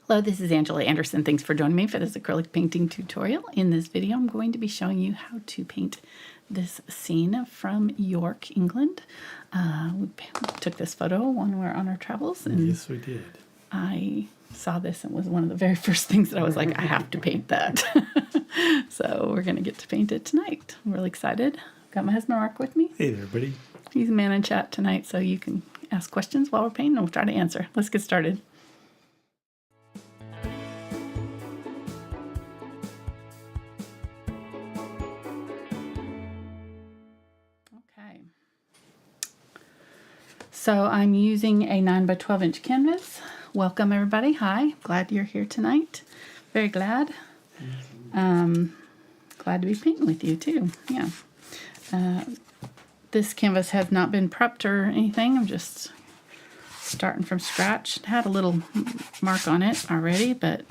Hello, this is Angela Anderson. Thanks for joining me for this acrylic painting tutorial. In this video, I'm going to be showing you how to paint this scene from York, England. We took this photo when we were on our travels. And yes, we did. I saw this and it was one of the very first things that I was like, I have to paint that. So we're going to get to paint it tonight. I'm really excited. Got my husband Mark with me. Hey there, buddy. He's man in chat tonight, so you can ask questions while we're painting and we'll try to answer. Let's get started. So I'm using a 9 by 12 inch canvas. Welcome everybody. Hi, glad you're here tonight. Very glad. Glad to be painting with you too. Yeah. This canvas has not been prepped or anything. I'm just starting from scratch. It had a little mark on it already, but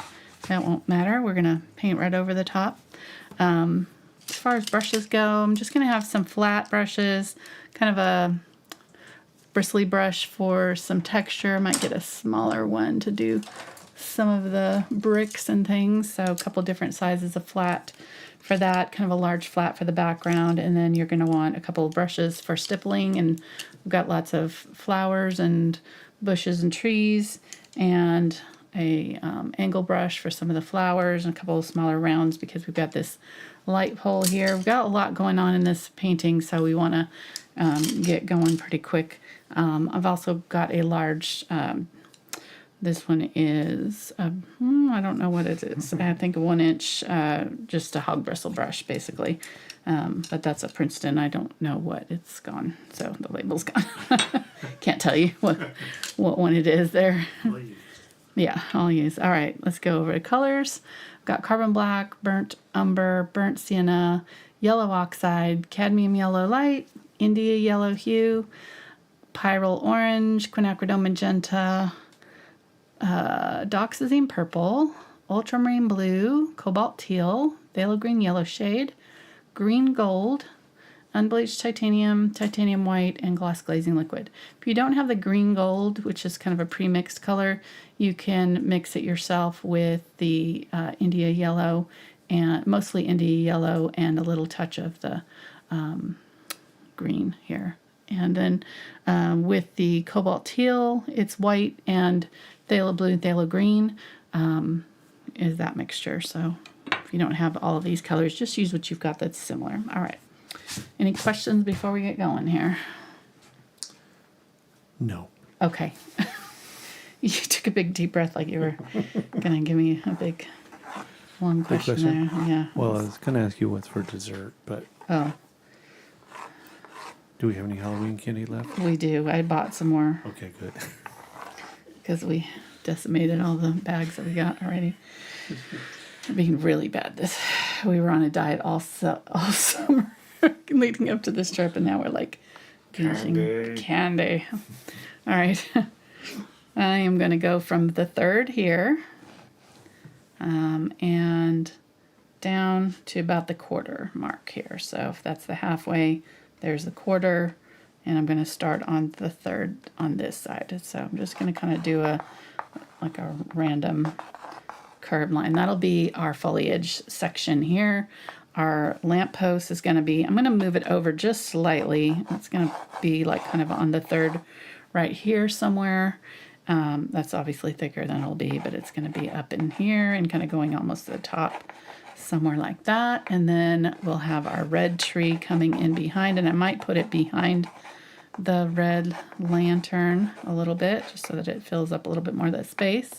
that won't matter. We're gonna paint right over the top. As far as brushes go, I'm just gonna have some flat brushes, kind of a bristly brush for some texture. I might get a smaller one to do some of the bricks and things. So a couple different sizes of flat for that, kind of a large flat for the background. And then you're going to want a couple of brushes for stippling. And we've got lots of flowers and bushes and trees, and a angle brush for some of the flowers, and a couple of smaller rounds because we've got this light pole here. We've got a lot going on in this painting, so we want to get going pretty quick. I've also got a large, this one is, I don't know what it is. I think a 1 inch, just a hog bristle brush basically. But that's a Princeton. I don't know what it's gone. So the label's gone. Can't tell you what one it is there. Yeah, I'll use. All right, let's go over the colors. I've got carbon black, burnt umber, burnt sienna, yellow oxide, cadmium yellow light, India yellow hue, Pyrrole orange, Quinacridone Magenta, Dioxazine Purple, Ultramarine Blue, Cobalt Teal, Phthalo green yellow shade, green gold, Unbleached Titanium, Titanium White, and gloss glazing liquid. If you don't have the green gold, which is kind of a pre-mixed color, you can mix it yourself with the India yellow, and mostly India yellow and a little touch of the green here. And then with the Cobalt Teal, it's white, and Phthalo Blue and Phthalo Green is that mixture. So if you don't have all of these colors, just use what you've got that's similar. All right. Any questions before we get going here? No. Okay. You took a big deep breath like you were going to give me a big, long question there. Yeah. Well, I was going to ask you what's for dessert, but... Oh. Do we have any Halloween candy left? We do. I bought some more. Okay, good. Because we decimated all the bags that we got already. Being really bad. We were on a diet all summer leading up to this trip, and now we're like finishing candy. All right. I am going to go from the third here and down to about the quarter mark here. So if that's the halfway, there's the quarter, and I'm going to start on the third on this side. So I'm just going to kind of do a random curved line. That'll be our foliage section here. Our lamppost is going to be, I'm going to move it over just slightly. It's going to be like kind of on the third right here somewhere. That's obviously thicker than it'll be, but it's going to be up in here and kind of going almost to the top, somewhere like that. And then we'll have our red tree coming in behind, and I might put it behind the red lantern a little bit just so that it fills up a little bit more of that space.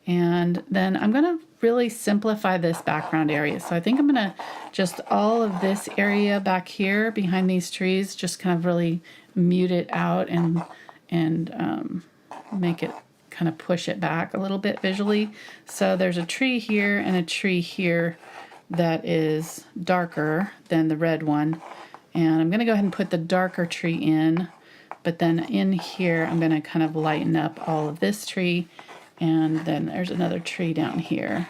And then I'm going to really simplify this background area. So I think I'm going to just all of this area back here behind these trees, just kind of really mute it out and make it kind of push it back a little bit visually. So there's a tree here and a tree here that is darker than the red one. And I'm going to go ahead and put the darker tree in, but then in here I'm going to kind of lighten up all of this tree, and then there's another tree down here.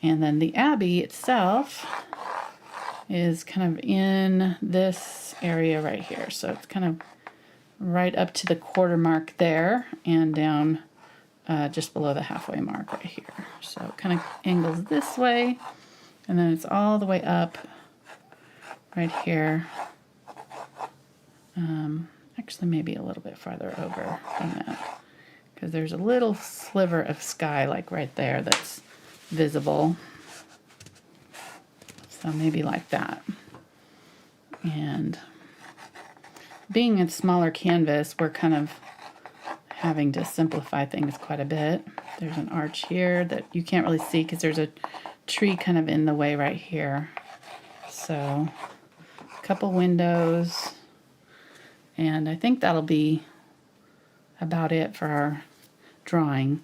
And then the Abbey itself is kind of in this area right here. So it's kind of right up to the quarter mark there and down just below the halfway mark right here. So it kind of angles this way, and then it's all the way up right here. Actually, maybe a little bit farther over than that, because there's a little sliver of sky like right there that's visible. So maybe like that. And being a smaller canvas, we're kind of having to simplify things quite a bit. There's an arch here that you can't really see because there's a tree kind of in the way right here. So a couple windows, and I think that'll be about it for our drawing.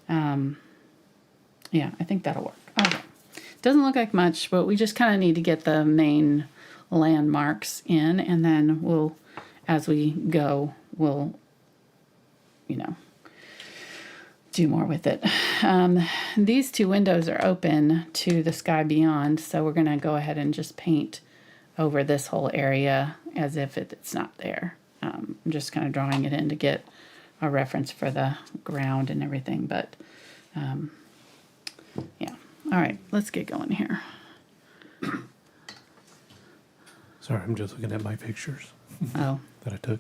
Yeah, I think that'll work. Okay. Doesn't look like much, but we just kind of need to get the main landmarks in, and then we'll, as we go, we'll, you know, do more with it. These two windows are open to the sky beyond, so we're going to go ahead and just paint over this whole area as if it's not there. I'm just kind of drawing it in to get a reference for the ground and everything, but yeah. All right, let's get going here. Sorry, I'm just looking at my pictures Oh. that I took.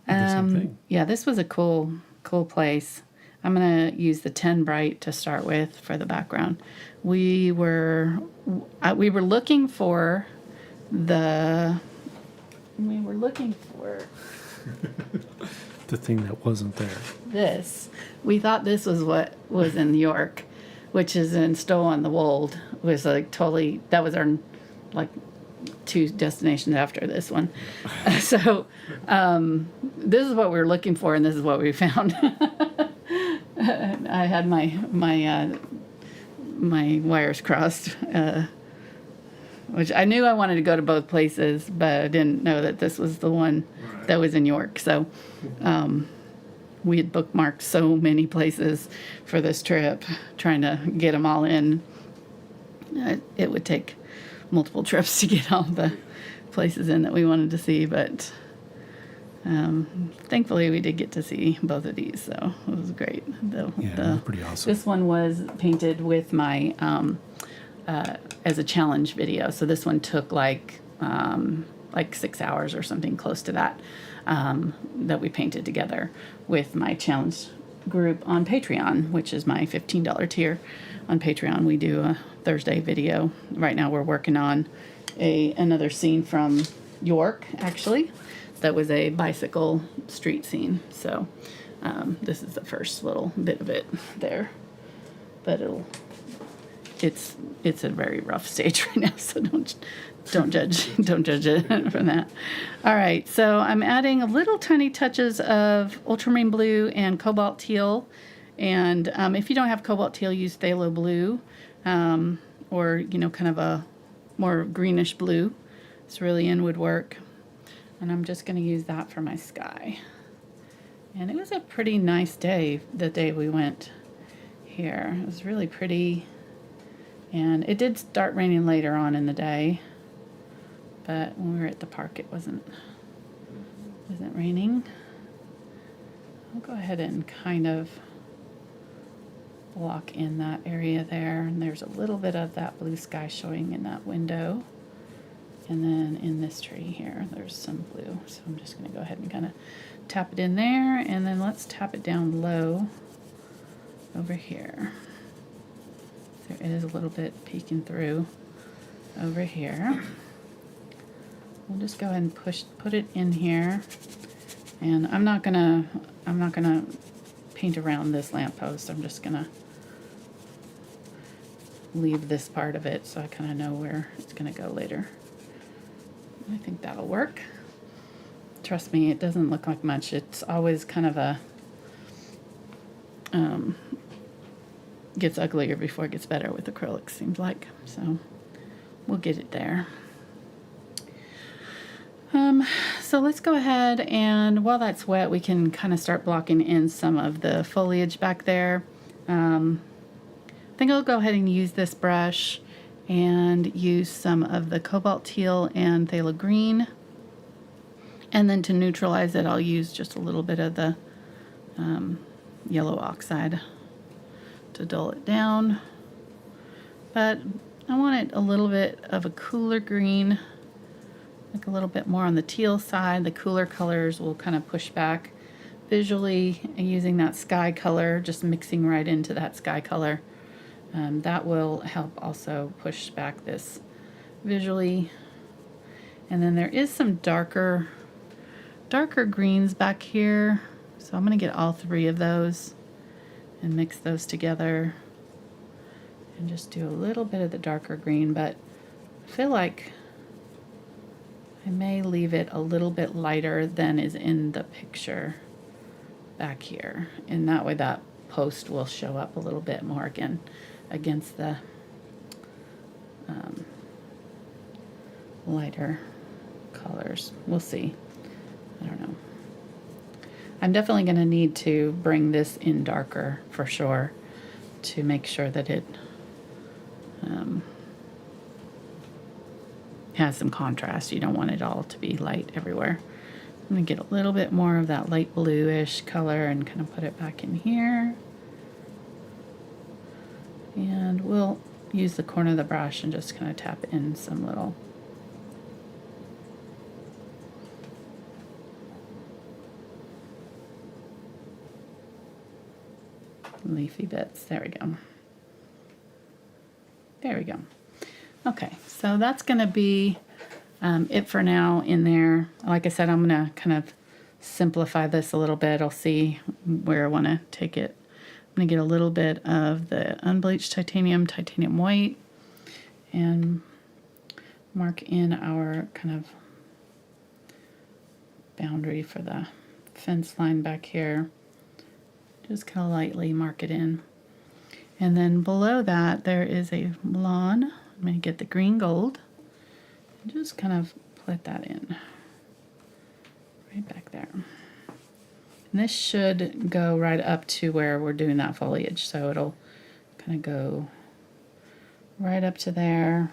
The same thing. Yeah, this was a cool place. I'm going to use the 10 bright to start with for the background. We were looking for the The thing that wasn't there. this. We thought this was what was in New York, which is in Stowe on the Wold. It was like totally, that was our like 2 destinations after this one. So this is what we were looking for, and this is what we found. I had my wires crossed, which I knew I wanted to go to both places, but I didn't know that this was the one that was in York. So we had bookmarked so many places for this trip, trying to get them all in. It would take multiple trips to get all the places in that we wanted to see, but thankfully we did get to see both of these, so it was great. It was pretty awesome. This one was painted with my as a challenge video, so this one took like 6 hours or something close to that, that we painted together with my challenge group on Patreon, which is my $15 tier on Patreon. We do a Thursday video. Right now we're working on another scene from York, actually. That was a bicycle street scene. So this is the first little bit of it there. But it's a very rough stage right now, so don't judge it from that. All right, so I'm adding a little tiny touches of ultramarine blue and cobalt teal. And if you don't have cobalt teal, use phthalo blue, or, you know, kind of a more greenish blue. Cerulean would work. And I'm just going to use that for my sky. And it was a pretty nice day, the day we went here. It was really pretty. And it did start raining later on in the day. But when we were at the park, it wasn't raining. I'll go ahead and kind of block in that area there, and there's a little bit of that blue sky showing in that window, and then in this tree here there's some blue, so I'm just going to go ahead and kind of tap it in there, and then let's tap it down low over here. There is a little bit peeking through over here. We'll just go ahead and put it in here, and I'm not gonna paint around this lamppost. I'm just gonna leave this part of it so I kind of know where it's gonna go later. I think that'll work. Trust me, it doesn't look like much. It's always kind of a gets uglier before it gets better with acrylic, seems like. So we'll get it there. So let's go ahead, and while that's wet, we can kind of start blocking in some of the foliage back there. I think I'll go ahead and use this brush and use some of the cobalt teal and phthalo green. And then to neutralize it, I'll use just a little bit of the yellow oxide to dull it down. But I want it a little bit of a cooler green, like a little bit more on the teal side. The cooler colors will kind of push back visually, and using that sky color, just mixing right into that sky color. That will help also push back this visually. And then there is some darker greens back here. So I'm going to get all three of those and mix those together and just do a little bit of the darker green, but I feel like I may leave it a little bit lighter than is in the picture back here. And that way that post will show up a little bit more again against the lighter colors. We'll see. I don't know. I'm definitely going to need to bring this in darker for sure to make sure that it has some contrast. You don't want it all to be light everywhere. I'm going to get a little bit more of that light bluish color and kind of put it back in here. And we'll use the corner of the brush and just kind of tap in some little leafy bits. There we go. There we go. Okay, so that's going to be it for now in there. Like I said, I'm going to kind of simplify this a little bit. I'll see where I want to take it. I'm going to get a little bit of the Unbleached Titanium, Titanium White, and mark in our kind of boundary for the fence line back here. Just kind of lightly mark it in. And then below that there is a lawn. I'm going to get the green gold and just kind of put that in right back there. And this should go right up to where we're doing that foliage, so it'll kind of go right up to there,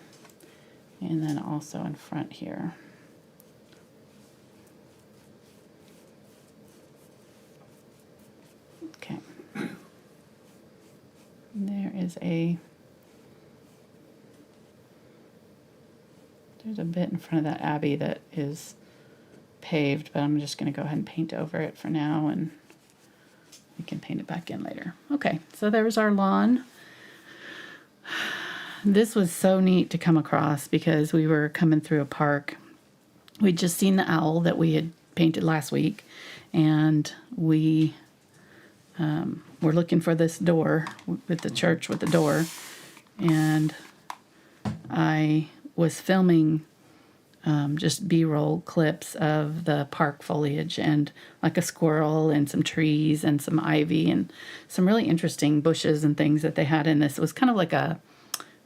and then also in front here. Okay. There's a bit in front of that Abbey that is paved, but I'm just going to go ahead and paint over it for now, and we can paint it back in later. Okay, so there's our lawn. This was so neat to come across because we were coming through a park. We'd just seen the owl that we had painted last week, and we were looking for this door with the church with the door, and I was filming just B-roll clips of the park foliage and like a squirrel and some trees and some ivy and some really interesting bushes and things that they had in this. It was kind of like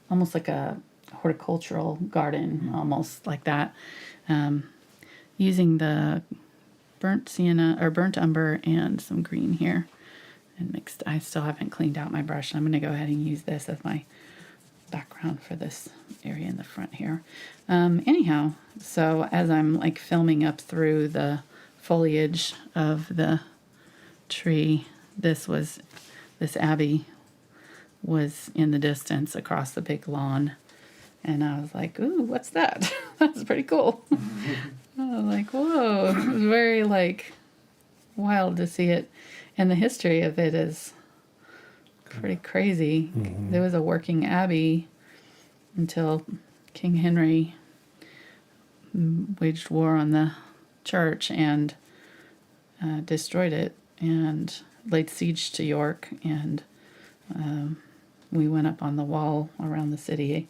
almost like a horticultural garden, almost like that, using the burnt sienna or burnt umber and some green here and mixed. I still haven't cleaned out my brush. I'm going to go ahead and use this as my background for this area in the front here. Anyhow, so as I'm like filming up through the foliage of the tree, this Abbey was in the distance across the big lawn, and I was like, ooh, what's that? That's pretty cool. I was like, whoa. It was very like wild to see it, and the history of it is pretty crazy. Mm-hmm. There was a working abbey until King Henry waged war on the church and destroyed it and laid siege to York, and we went up on the wall around the city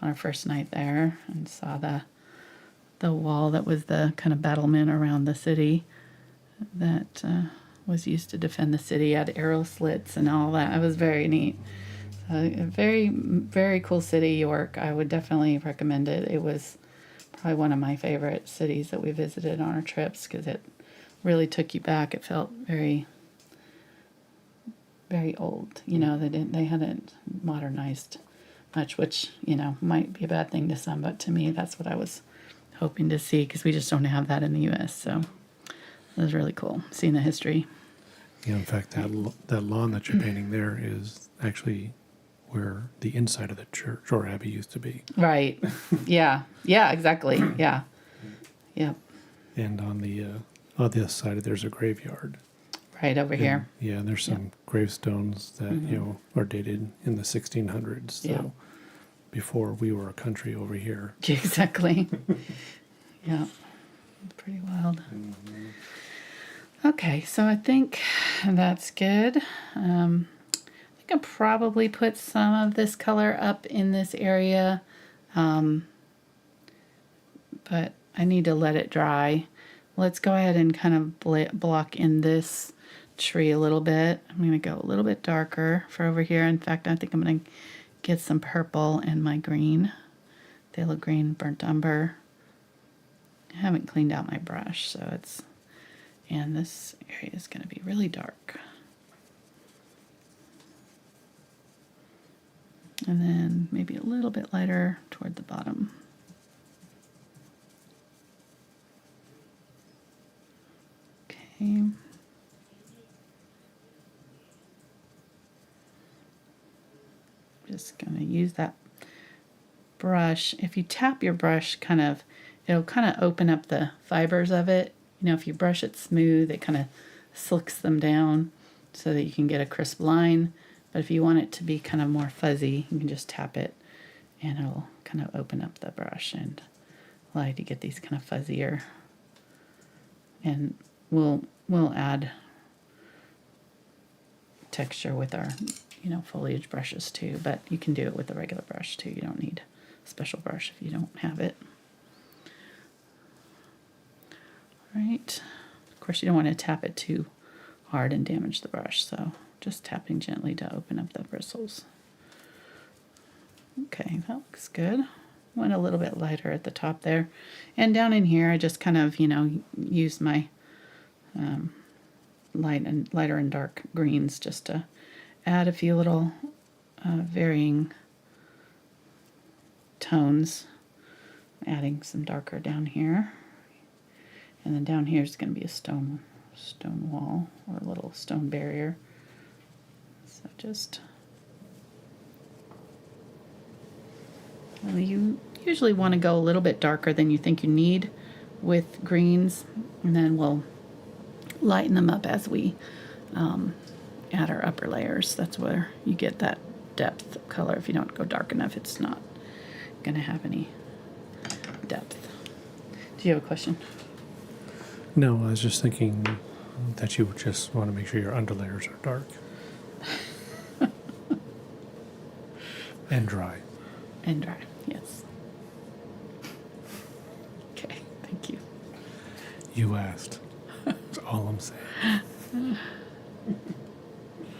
on our first night there and saw the wall that was the kind of battlement around the city that was used to defend the city. Had arrow slits and all that. It was very neat. A very, very cool city, York. I would definitely recommend it. It was probably one of my favorite cities that we visited on our trips because it really took you back. It felt very, very old. You know, they hadn't modernized much, which, you know, might be a bad thing to some, but to me, that's what I was hoping to see because we just don't have that in the U.S. So it was really cool seeing the history. Yeah, in fact, that lawn that you're painting there is actually where the inside of the church or abbey used to be. Right. Yeah. Yeah, exactly. Yeah. Yep. And on the other side, there's a graveyard. Right over here. Yeah, and there's some gravestones that, are dated in the 1600s. So Yeah. before we were a country over here. Exactly. Yeah. Pretty wild. Okay, so I think that's good. I think I'll probably put some of this color up in this area, but I need to let it dry. Let's go ahead and kind of block in this tree a little bit. I'm going to go a little bit darker for over here. In fact, I think I'm going to get some purple in my green. Phthalo green, burnt umber. I haven't cleaned out my brush, so it's... And this area is going to be really dark. And then maybe a little bit lighter toward the bottom. Okay. Just going to use that brush. If you tap your brush, it'll kind of open up the fibers of it. You know, if you brush it smooth, it kind of slicks them down so that you can get a crisp line. But if you want it to be kind of more fuzzy, you can just tap it and it'll kind of open up the brush and allow you to get these kind of fuzzier. And we'll add texture with our, foliage brushes too, but you can do it with a regular brush too. You don't need a special brush if you don't have it. Right. Of course, you don't want to tap it too hard and damage the brush, so just tapping gently to open up the bristles. Okay, that looks good. Went a little bit lighter at the top there. And down in here, I just kind of, used my lighter and dark greens just to add a few little varying tones. Adding some darker down here. And then down here is going to be a stone wall or a little stone barrier. So just, you usually want to go a little bit darker than you think you need with greens, and then we'll lighten them up as we add our upper layers. That's where you get that depth of color. If you don't go dark enough, it's not going to have any depth. Do you have a question? No, I was just thinking that you just want to make sure your underlayers are dark. And dry. And dry, yes. Okay, thank you. You asked. That's all I'm saying.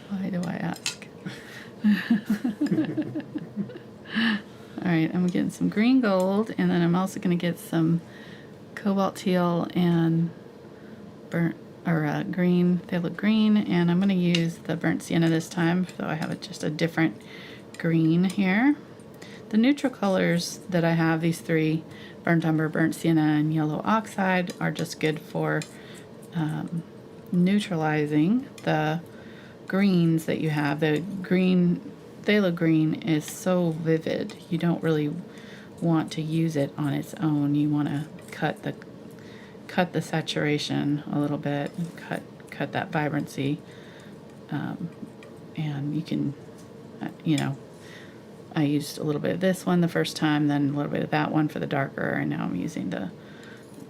Why do I ask? All right, I'm getting some green gold, and then I'm also going to get some cobalt teal and green, phthalo green, and I'm going to use the burnt sienna this time, so I have just a different green here. The neutral colors that I have, these three, burnt umber, burnt sienna, and yellow oxide, are just good for neutralizing the greens that you have. The green, phthalo green, is so vivid, you don't really want to use it on its own. You want to cut the saturation a little bit, and cut that vibrancy, and you can, I used a little bit of this one the first time, then a little bit of that one for the darker, and now I'm using the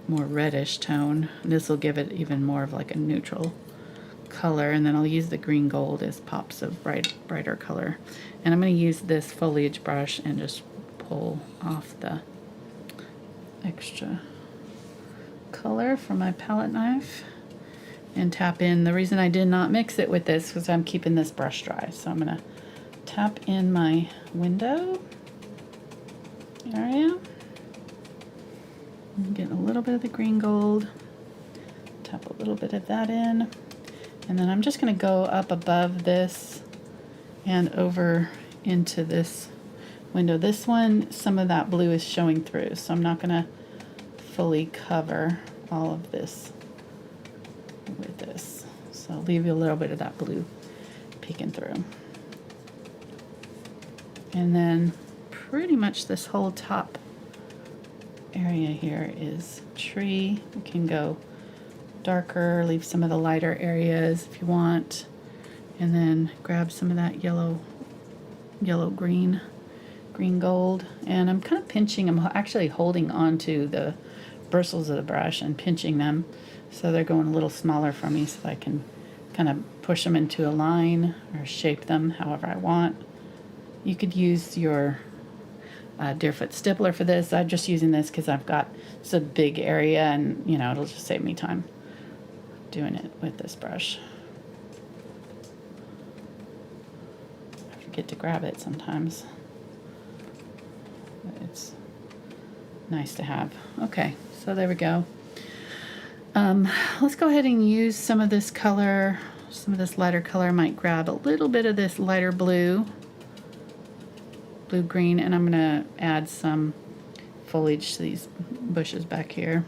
more reddish tone. This will give it even more of like a neutral color, and then I'll use the green gold as pops of brighter color. And I'm going to use this foliage brush and just pull off the extra color from my palette knife and tap in. The reason I did not mix it with this was I'm keeping this brush dry, so I'm going to tap in my window area. I'm getting a little bit of the green gold, tap a little bit of that in, and then I'm just going to go up above this and over into this window. This one, some of that blue is showing through, so I'm not going to fully cover all of this with this. So I'll leave you a little bit of that blue peeking through. And then pretty much this whole top area here is tree. We can go darker, leave some of the lighter areas if you want, and then grab some of that yellow green gold. And I'm kind of pinching, I'm actually holding onto the bristles of the brush and pinching them so they're going a little smaller for me, so I can kind of push them into a line or shape them however I want. You could use your Deerfoot Stippler for this. I'm just using this because I've got it's a big area, and you know, it'll just save me time doing it with this brush. I forget to grab it sometimes, but it's nice to have. Okay, so there we go. Let's go ahead and use some of this color, some of this lighter color. I might grab a little bit of this lighter blue-green, and I'm going to add some foliage to these bushes back here.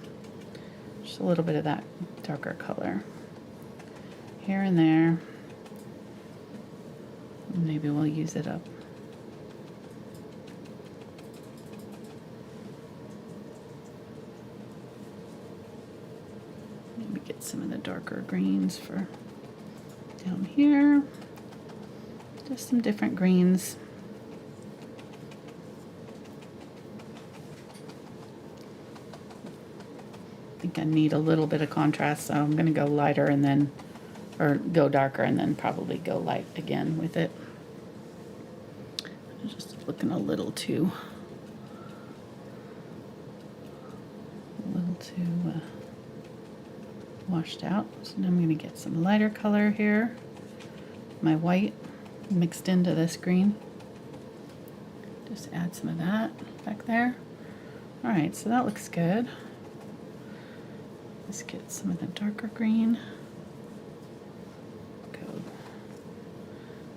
Just a little bit of that darker color here and there. Maybe we'll use it up. Maybe get some of the darker greens for down here. Just some different greens. I think I need a little bit of contrast, so I'm going to go lighter and then, or go darker and then probably go light again with it. I'm just looking a little too washed out. So now I'm going to get some lighter color here. My white mixed into this green. Just add some of that back there. All right, so that looks good. Let's get some of the darker green. Go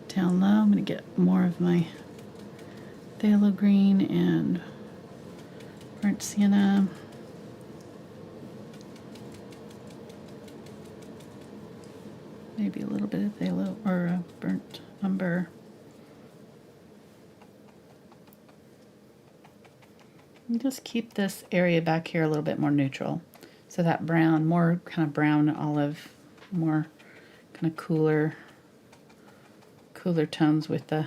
down low. I'm going to get more of my phthalo green and burnt sienna. Maybe a little bit of phthalo or burnt umber. And just keep this area back here a little bit more neutral. So that brown, more kind of brown olive, more kind of cooler tones with the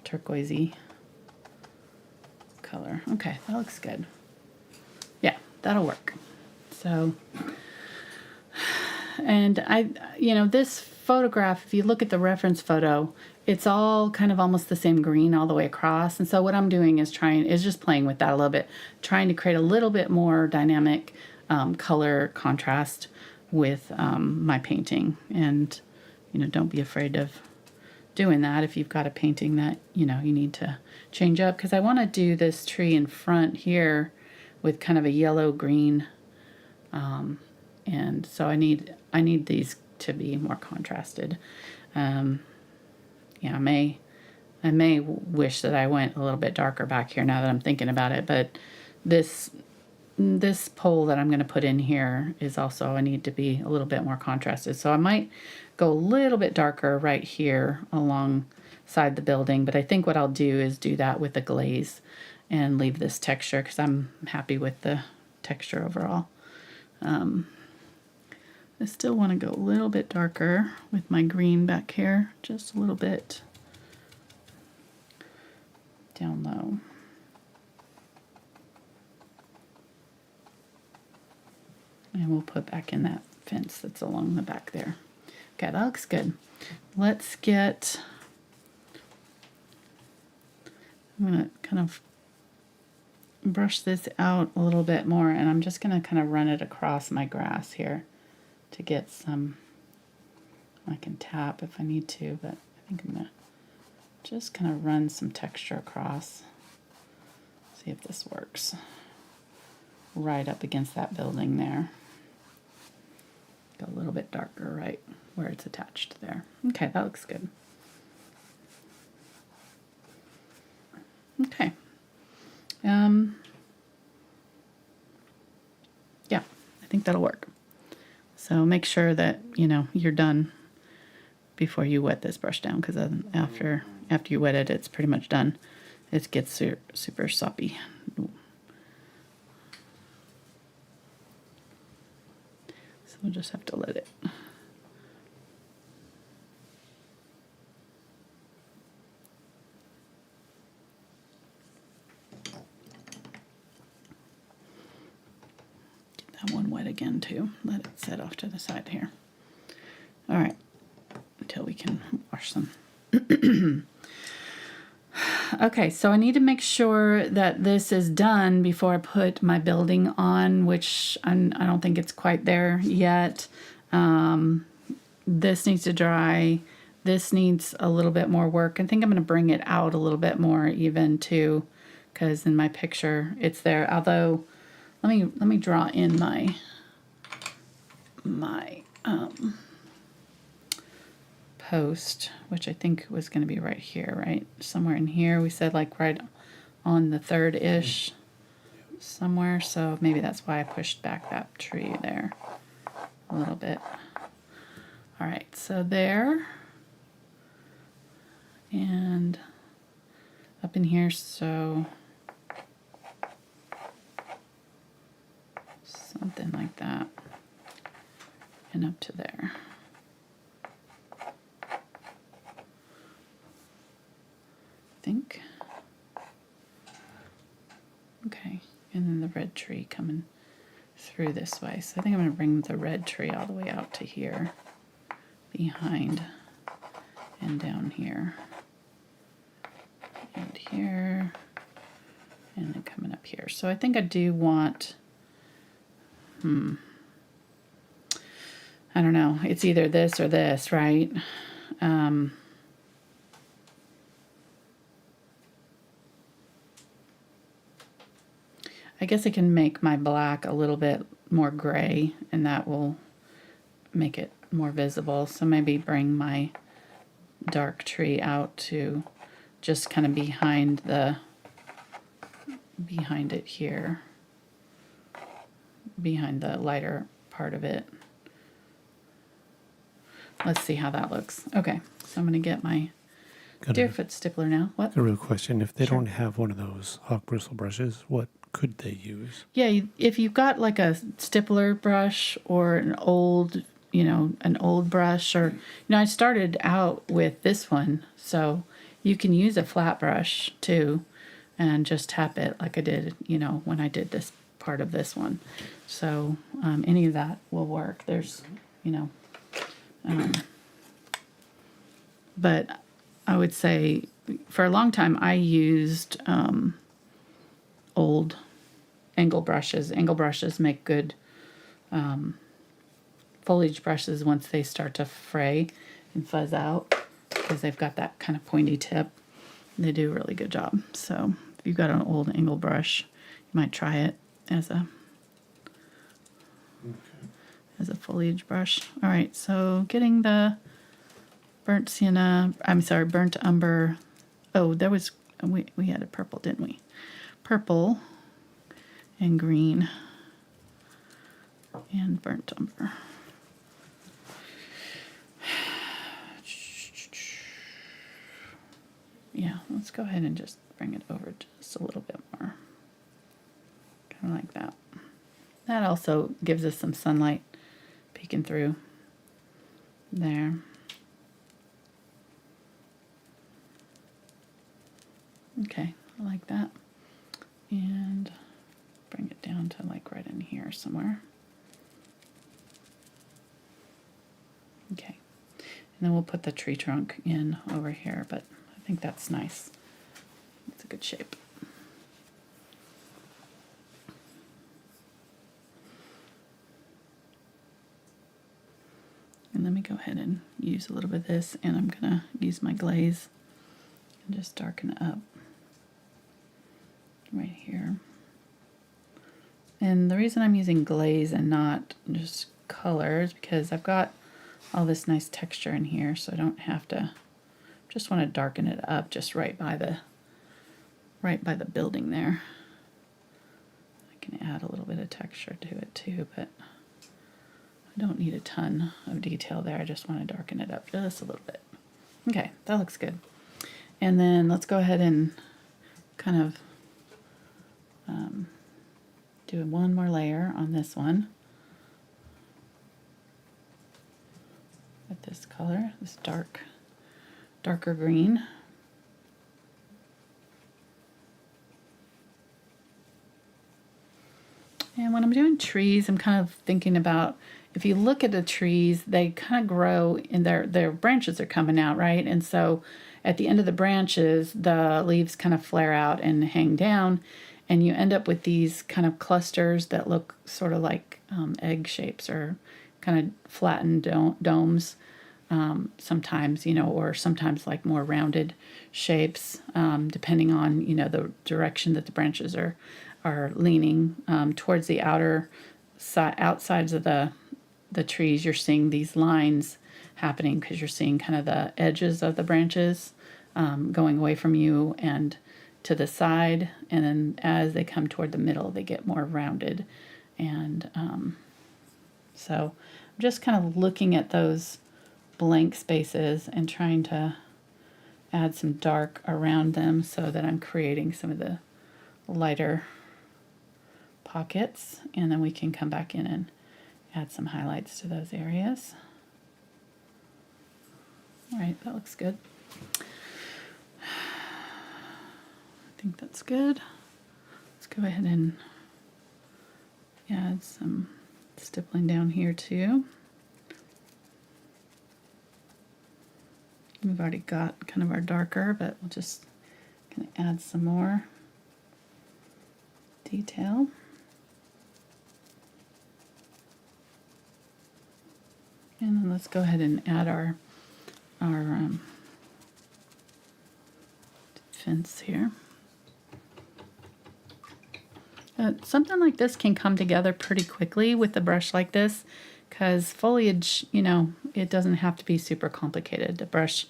turquoisey color. Okay, that looks good. Yeah, that'll work. So, and this photograph, if you look at the reference photo, it's all kind of almost the same green all the way across. And so what I'm doing is just playing with that a little bit, trying to create a little bit more dynamic color contrast with my painting. And, don't be afraid of doing that if you've got a painting that, you need to change up. Because I want to do this tree in front here with kind of a yellow-green. And so I need these to be more contrasted. I may wish that I went a little bit darker back here now that I'm thinking about it, but this pole that I'm going to put in here is also, I need to be a little bit more contrasted. So I might go a little bit darker right here alongside the building, but I think what I'll do is do that with the glaze and leave this texture because I'm happy with the texture overall. I still want to go a little bit darker with my green back here, just a little bit down low. And we'll put back in that fence that's along the back there. Okay, that looks good. Let's get, I'm going to kind of brush this out a little bit more, and I'm just going to kind of run it across my grass here to get some, I can tap if I need to, but I think I'm going to just kind of run some texture across. See if this works. Right up against that building there. Go a little bit darker right where it's attached there. Okay, that looks good. Okay. Yeah, I think that'll work. So make sure that, you know, you're done before you wet this brush down, because after you wet it, it's pretty much done. It gets super soppy. So we'll just have to let it. Get that one wet again too. Let it set off to the side here. All right, until we can wash them. Okay, so I need to make sure that this is done before I put my building on, which I don't think it's quite there yet. This needs to dry. This needs a little bit more work. I think I'm going to bring it out a little bit more even too, because in my picture it's there. Although, let me draw in my post, which I think was going to be right here, right? Somewhere in here. We said like right on the third-ish somewhere. So maybe that's why I pushed back that tree there a little bit. All right, so there. And up in here, so something like that. And up to there. Think. Okay, and then the red tree coming through this way. So I think I'm going to bring the red tree all the way out to here, behind, and down here, and here, and then coming up here. So I think I do want, I don't know, it's either this or this, right? I guess I can make my black a little bit more gray, and that will make it more visible. So maybe bring my dark tree out to just kind of behind it here, behind the lighter part of it. Let's see how that looks. Okay, so I'm going to get my Deerfoot Stippler now. What? A real question. If they Sure. don't have one of those hawk bristle brushes, what could they use? Yeah, if you've got like a Stippler brush or an old, an old brush, or, I started out with this one, so you can use a flat brush too and just tap it like I did, when I did this part of this one. So any of that will work. There's, but I would say for a long time I used old angle brushes. Angle brushes make good foliage brushes once they start to fray and fuzz out, because they've got that kind of pointy tip. They do a really good job. So if you've got an old angle brush, you might try it as a foliage brush. All right, so getting the burnt umber. Oh, there was, we had a purple, didn't we? Purple and green and burnt umber. Yeah, let's go ahead and just bring it over just a little bit more. Kind of like that. That also gives us some sunlight peeking through there. Okay, I like that. And bring it down to like right in here somewhere. Okay, and then we'll put the tree trunk in over here, but I think that's nice. It's a good shape. And let me go ahead and use a little bit of this, and I'm gonna use my glaze and just darken it up right here. And the reason I'm using glaze and not just color is because I've got all this nice texture in here, so I don't have to, just want to darken it up just right by the building there. I can add a little bit of texture to it too, but I don't need a ton of detail there. I just want to darken it up just a little bit. Okay, that looks good. And then let's go ahead and kind of do one more layer on this one with this color, this darker green. And when I'm doing trees, I'm kind of thinking about, if you look at the trees, they kind of grow and their branches are coming out, right? And so at the end of the branches, the leaves kind of flare out and hang down, and you end up with these kind of clusters that look sort of like egg shapes or kind of flattened domes sometimes, you know, or sometimes like more rounded shapes, depending on, you know, the direction that the branches are leaning towards the outsides of the trees. You're seeing these lines happening because you're seeing kind of the edges of the branches going away from you and to the side, and then as they come toward the middle, they get more rounded. And so I'm just kind of looking at those blank spaces and trying to add some dark around them so that I'm creating some of the lighter pockets, and then we can come back in and add some highlights to those areas. All right, that looks good. I think that's good. Let's go ahead and add some stippling down here too. We've already got kind of our darker, but we'll just kind of add some more detail. And then let's go ahead and add our fence here. Something like this can come together pretty quickly with a brush like this, because foliage, you know, it doesn't have to be super complicated. The brush,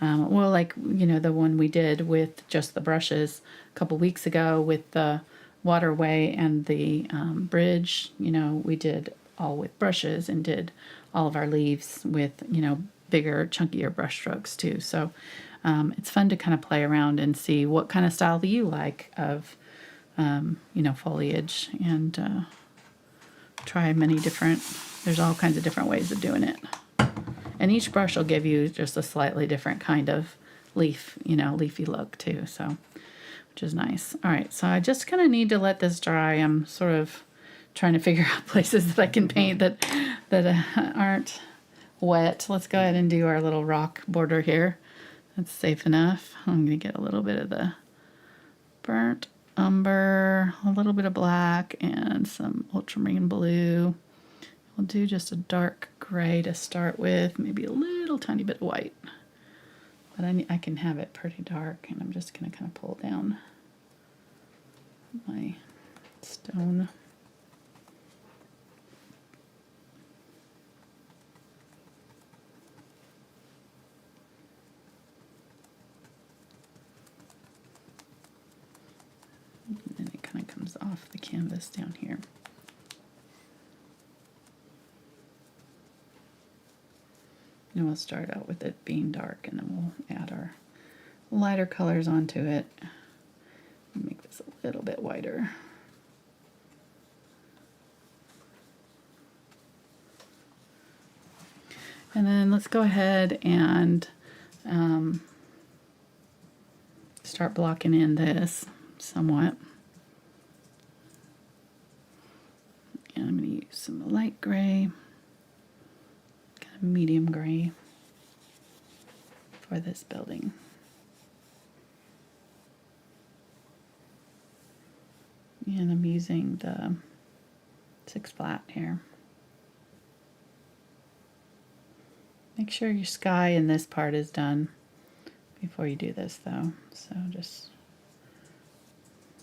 well, like, you know, the one we did with just the brushes a couple weeks ago with the waterway and the bridge, you know, we did all with brushes and did all of our leaves with, you know, bigger, chunkier brush strokes too. So it's fun to kind of play around and see what kind of style do you like of, you know, foliage, and try many different, there's all kinds of different ways of doing it. And each brush will give you just a slightly different kind of leaf, you know, leafy look too, so, which is nice. All right, so I just kind of need to let this dry. I'm sort of trying to figure out places that I can paint that aren't wet. Let's go ahead and do our little rock border here. That's safe enough. I'm going to get a little bit of the burnt umber, a little bit of black, and some ultramarine blue. We'll do just a dark gray to start with, maybe a little tiny bit of white. But I can have it pretty dark, and I'm just going to kind of pull down my stone. And then it kind of comes off the canvas down here. And we'll start out with it being dark, and then we'll add our lighter colors onto it. Make this a little bit whiter. And then let's go ahead and start blocking in this somewhat. And I'm going to use some light gray, kind of medium gray for this building. And I'm using the 6 flat here. Make sure your sky in this part is done before you do this though. So just,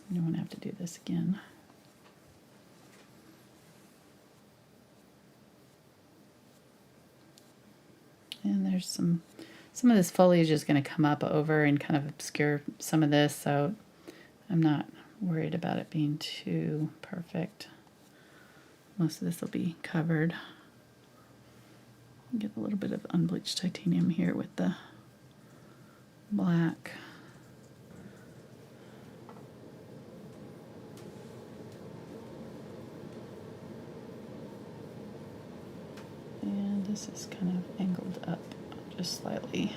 you don't want to have to do this again. And there's some of this foliage is going to come up over and kind of obscure some of this, so I'm not worried about it being too perfect. Most of this will be covered. Get a little bit of unbleached titanium here with the black. And this is kind of angled up just slightly.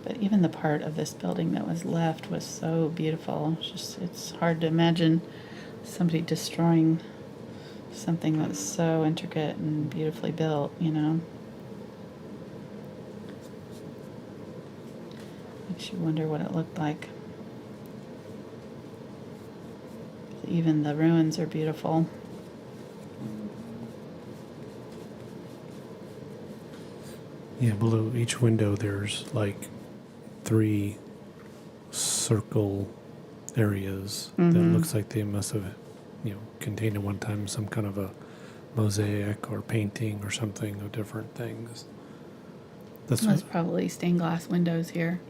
But even the part of this building that was left was so beautiful. It's hard to imagine somebody destroying something that's so intricate and beautifully built, you know. Makes you wonder what it looked like. Even the ruins are beautiful. Yeah, below each window there's like 3 circle areas that looks like they must have, contained at one time some kind of a mosaic or painting or something of different things. That's probably stained glass windows here.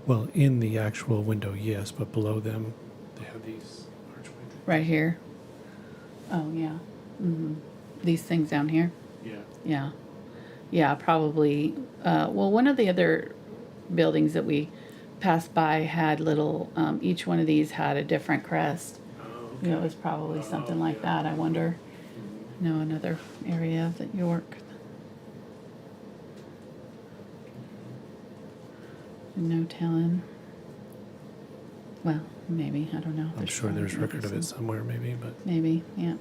Well, in the actual window, yes, but below them, they have these archways. Right here. Oh, yeah. These things down here. Yeah. Yeah. Yeah, probably. Well, one of the other buildings that we passed by had little, each one of these had a different crest. Oh, You know, it was probably something like that, I wonder. No, another area of York. No telling. Well, maybe, I don't know. I'm sure there's record of it somewhere, maybe, but Maybe, yeah.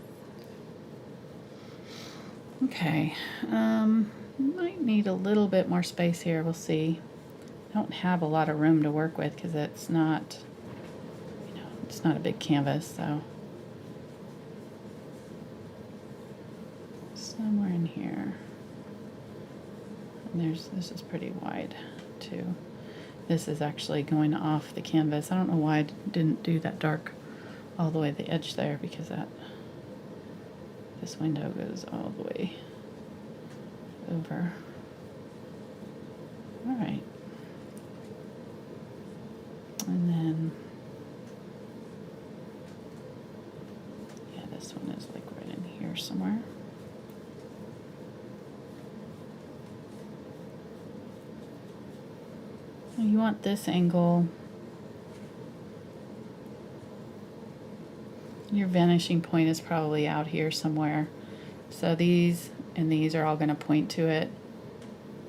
Okay, might need a little bit more space here, we'll see. I don't have a lot of room to work with because it's not, it's not a big canvas, so. Somewhere in here. And this is pretty wide too. This is actually going off the canvas. I don't know why I didn't do that dark all the way to the edge there, because this window goes all the way over. All right. And then, yeah, this one is like right in here somewhere. You want this angle. Your vanishing point is probably out here somewhere. So these and these are all going to point to it.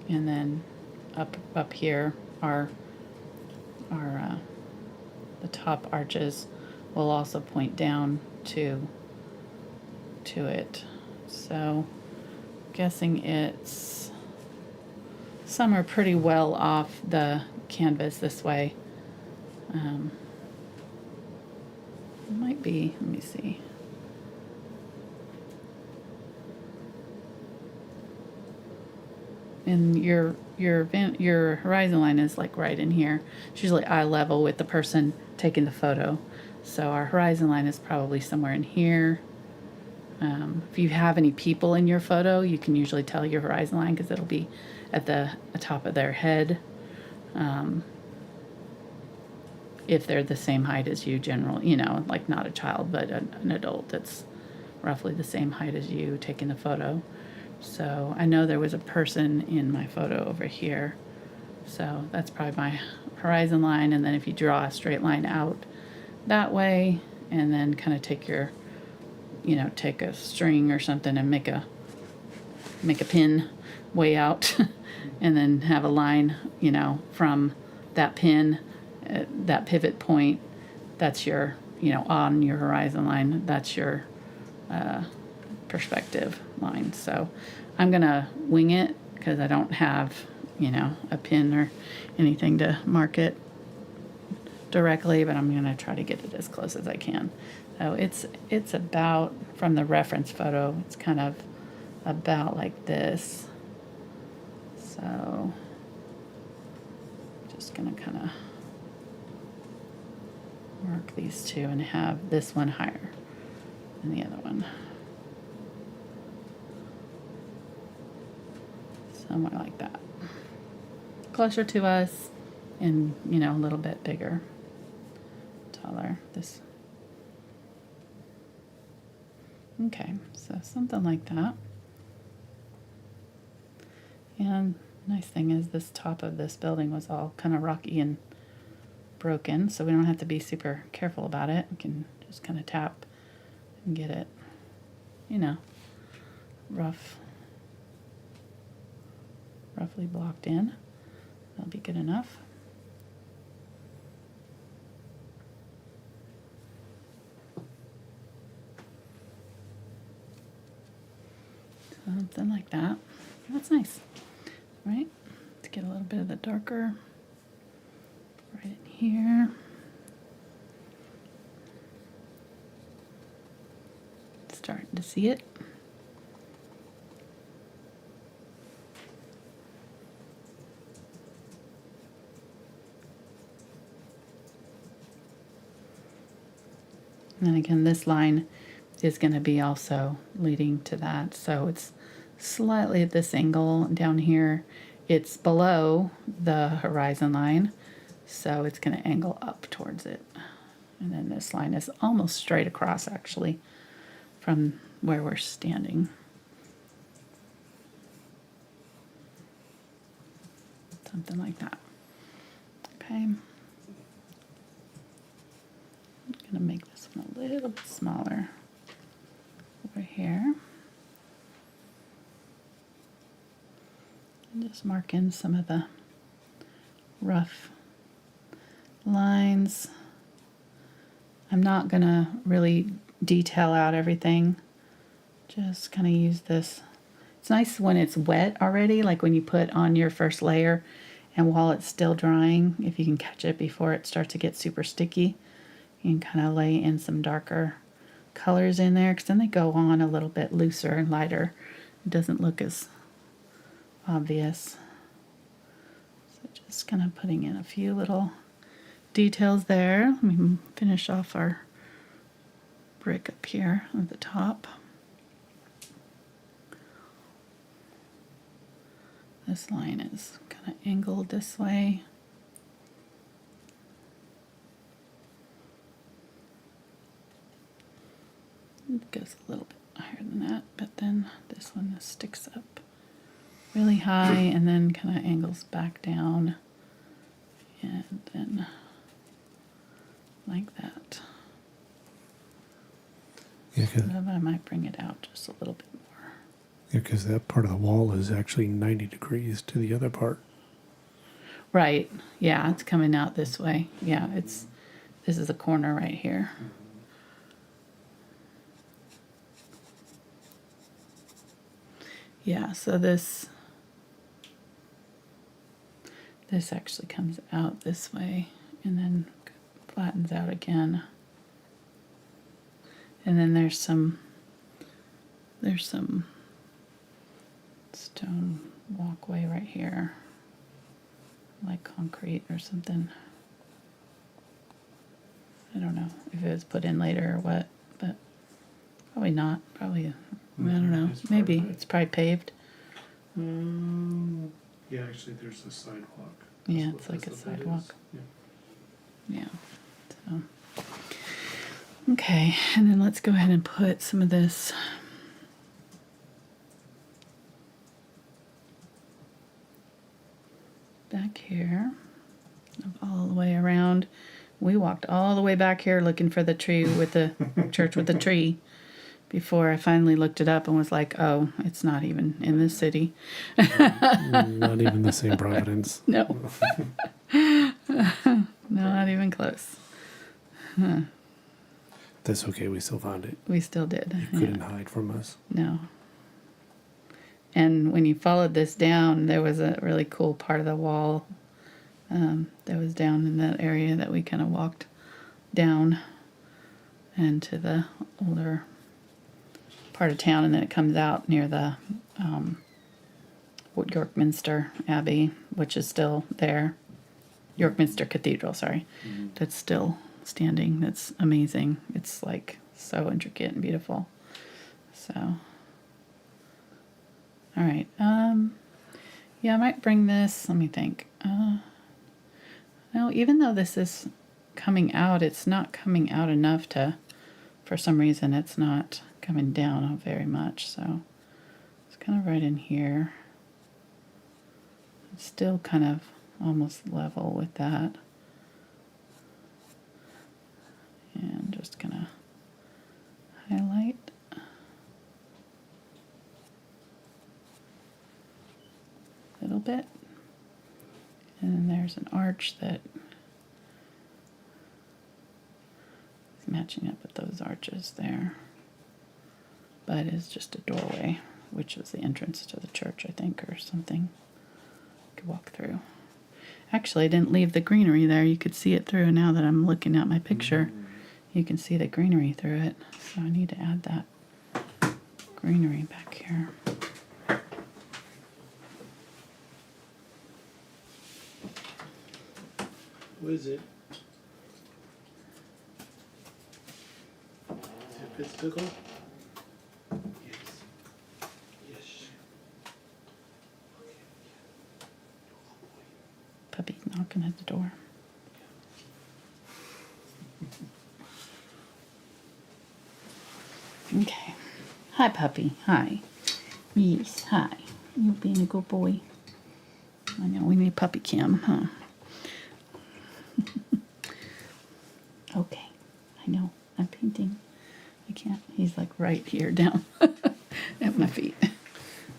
And then up here are the top arches will also point down to it. So guessing it's some are pretty well off the canvas this way. It might be, let me see. And your horizon line is like right in here. It's usually eye level with the person taking the photo. So our horizon line is probably somewhere in here. If you have any people in your photo, you can usually tell your horizon line because it'll be at the top of their head. If they're the same height as you, like not a child, but an adult that's roughly the same height as you taking the photo. So I know there was a person in my photo over here. So that's probably my horizon line. And then if you draw a straight line out that way, and then kind of take your, take a string or something and make a pin way out and then have a line, from that pin, that pivot point, that's your, on your horizon line, that's your perspective line. So I'm going to wing it because I don't have, a pin or anything to mark it directly, but I'm going to try to get it as close as I can. So it's about, from the reference photo, it's kind of about like this. So just going to kind of mark these two and have this one higher than the other one. Somewhere like that. Closer to us, and, you know, a little bit bigger, taller. This. Okay, so something like that. And nice thing is this top of this building was all kind of rocky and broken, so we don't have to be super careful about it. We can just kind of tap and get it, you know, roughly blocked in. That'll be good enough. Something like that. That's nice, right? Let's get a little bit of the darker right in here. Starting to see it. And then again, this line is going to be also leading to that. So it's slightly at this angle down here. It's below the horizon line, so it's going to angle up towards it. And then this line is almost straight across, actually, from where we're standing. Something like that. Okay. I'm going to make this one a little bit smaller over here. And just mark in some of the rough lines. I'm not going to really detail out everything. Just kind of use this. It's nice when it's wet already, like when you put on your first layer and while it's still drying, if you can catch it before it starts to get super sticky, you can kind of lay in some darker colors in there, because then they go on a little bit looser and lighter. It doesn't look as obvious. So just kind of putting in a few little details there. Let me finish off our brick up here at the top. This line is kind of angled this way. It goes a little bit higher than that, but then this one sticks up really high and then kind of angles back down, and then like that. Yeah, So I might bring it out just a little bit more. yeah, because that part of the wall is actually 90 degrees to the other part. Right. Yeah, it's coming out this way. Yeah, this is a corner right here. Yeah, so this actually comes out this way and then flattens out again. And then there's some stone walkway right here, like concrete or something. I don't know if it was put in later or what, but probably not. Probably, I don't know. Maybe it's probably paved. Yeah, actually, there's a sidewalk. Yeah, it's like a sidewalk. Yeah. So. Okay, and then let's go ahead and put some of this back here, all the way around. We walked all the way back here looking for the tree with the church with the tree before I finally looked it up and was like, oh, it's not even in this city. Not even the same Providence. No. No, not even close. Huh. That's okay, we still found it. We still did. You couldn't hide from us. No. And when you followed this down, there was a really cool part of the wall that was down in that area that we kind of walked down into the older part of town, and then it comes out near the Yorkminster Abbey, which is still there. Yorkminster Cathedral, sorry. Mm-hmm. That's still standing. That's amazing. It's like so intricate and beautiful. So, all right. Yeah, I might bring this. Let me think. Well, even though this is coming out, it's not coming out enough to, for some reason, it's not coming down very much. So it's kind of right in here. It's still kind of almost level with that. And just gonna highlight. A little bit. And then there's an arch that is matching up with those arches there. But it's just a doorway, which was the entrance to the church, I think, or something. You could walk through. Actually, I didn't leave the greenery there. You could see it through. Now that I'm looking at my picture, you can see the greenery through it. So I need to add that greenery back here. What is it? Is it Fitzpickle? Yes. Yes. Puppy knocking at the door. Okay. Hi, puppy. Hi. Yes, hi. You being a good boy. I know, we need puppy cam, huh? Okay. I know. I'm painting. I can't. He's like right here down at my feet.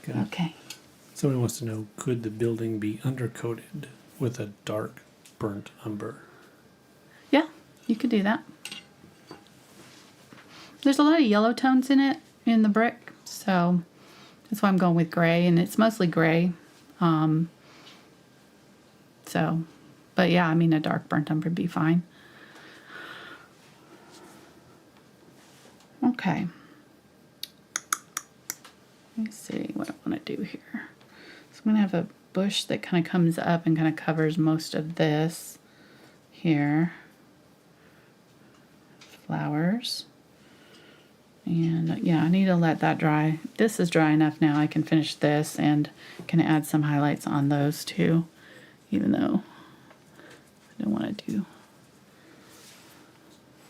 Okay. Somebody wants to know, could the building be undercoated with a dark burnt umber? Yeah, you could do that. There's a lot of yellow tones in it, in the brick, so that's why I'm going with gray, and it's mostly gray. But yeah, I mean, a dark burnt umber would be fine. Okay. Let me see what I want to do here. So I'm going to have a bush that kind of comes up and kind of covers most of this here. Flowers. And yeah, I need to let that dry. This is dry enough now. I can finish this and can add some highlights on those too, even though I don't want to do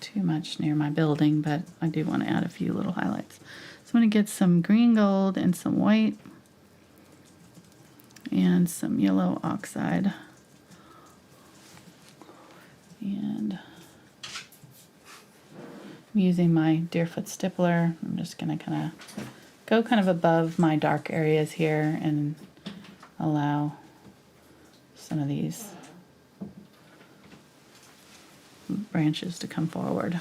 too much near my building, but I do want to add a few little highlights. So I'm going to get some green gold and some white and some yellow oxide. And I'm using my Deerfoot Stippler. I'm just going to kind of go kind of above my dark areas here and allow some of these branches to come forward.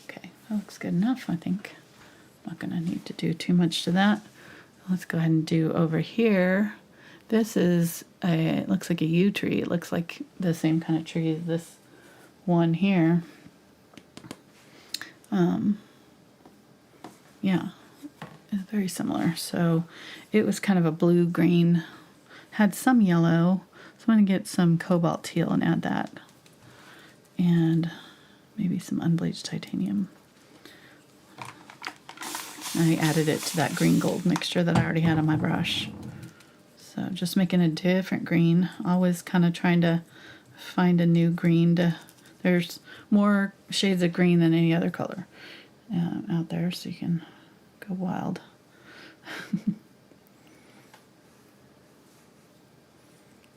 Okay, that looks good enough, I think. I'm not going to need to do too much to that. Let's go ahead and do over here. This is it looks like a yew tree. It looks like the same kind of tree as this one here. Yeah, it's very similar. So it was kind of a blue-green, had some yellow. So I'm going to get some Cobalt Teal and add that. And maybe some Unbleached Titanium. I added it to that green gold mixture that I already had on my brush. So just making a different green, always kind of trying to find a new green. There's more shades of green than any other color out there, so you can go wild.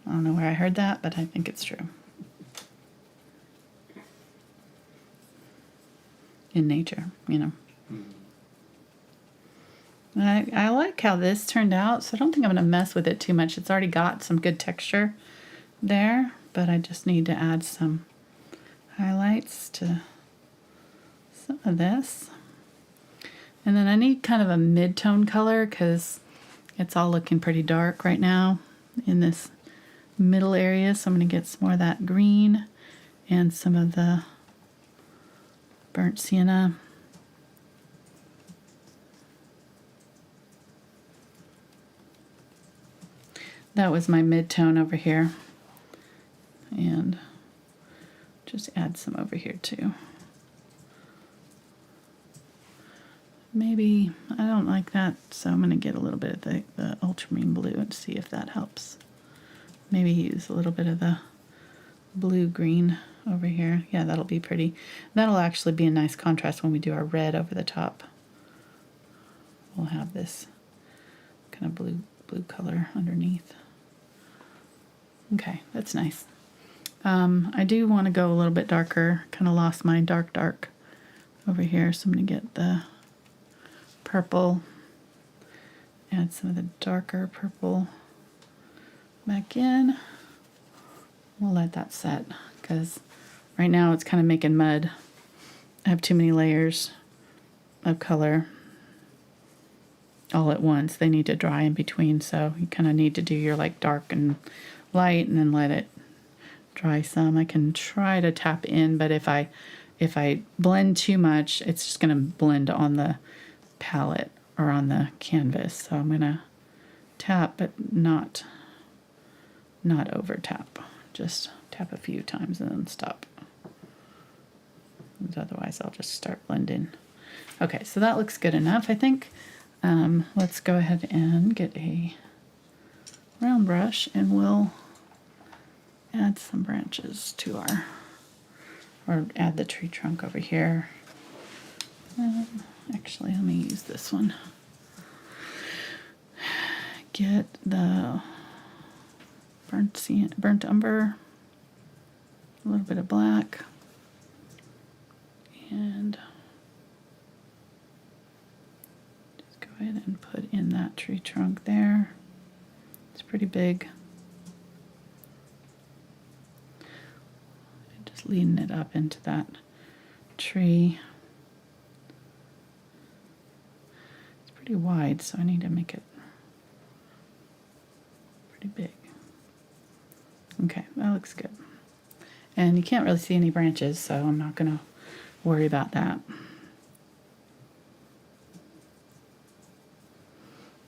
I don't know where I heard that, but I think it's true. In nature, you know. I like how this turned out, so I don't think I'm going to mess with it too much. It's already got some good texture there, but I just need to add some highlights to some of this. And then I need kind of a mid-tone color because it's all looking pretty dark right now in this middle area, so I'm going to get some more of that green and some of the burnt sienna. That was my mid-tone over here. And just add some over here too. maybe, I don't like that, so I'm going to get a little bit of the ultramarine blue and see if that helps. Maybe use a little bit of the blue-green over here. Yeah, that'll be pretty. That'll actually be a nice contrast when we do our red over the top. We'll have this kind of blue color underneath. Okay, that's nice. I do want to go a little bit darker. Kind of lost my dark over here, so I'm going to get the purple, add some of the darker purple back in. We'll let that set because right now it's kind of making mud. I have too many layers of color all at once. They need to dry in between, so you kind of need to do your like dark and light and then let it dry some. I can try to tap in, but if I blend too much, it's just going to blend on the palette or on the canvas. So I'm going to tap, but not over tap. Just tap a few times and then stop. Otherwise I'll just start blending. Okay, so that looks good enough, I think. Let's go ahead and get a round brush and we'll add some branches to our, or add the tree trunk over here. Actually, let me use this one. Get the burnt umber, a little bit of black, and just go ahead and put in that tree trunk there. It's pretty big. And just leading it up into that tree. It's pretty wide, so I need to make it pretty big. Okay, that looks good. And you can't really see any branches, so I'm not going to worry about that.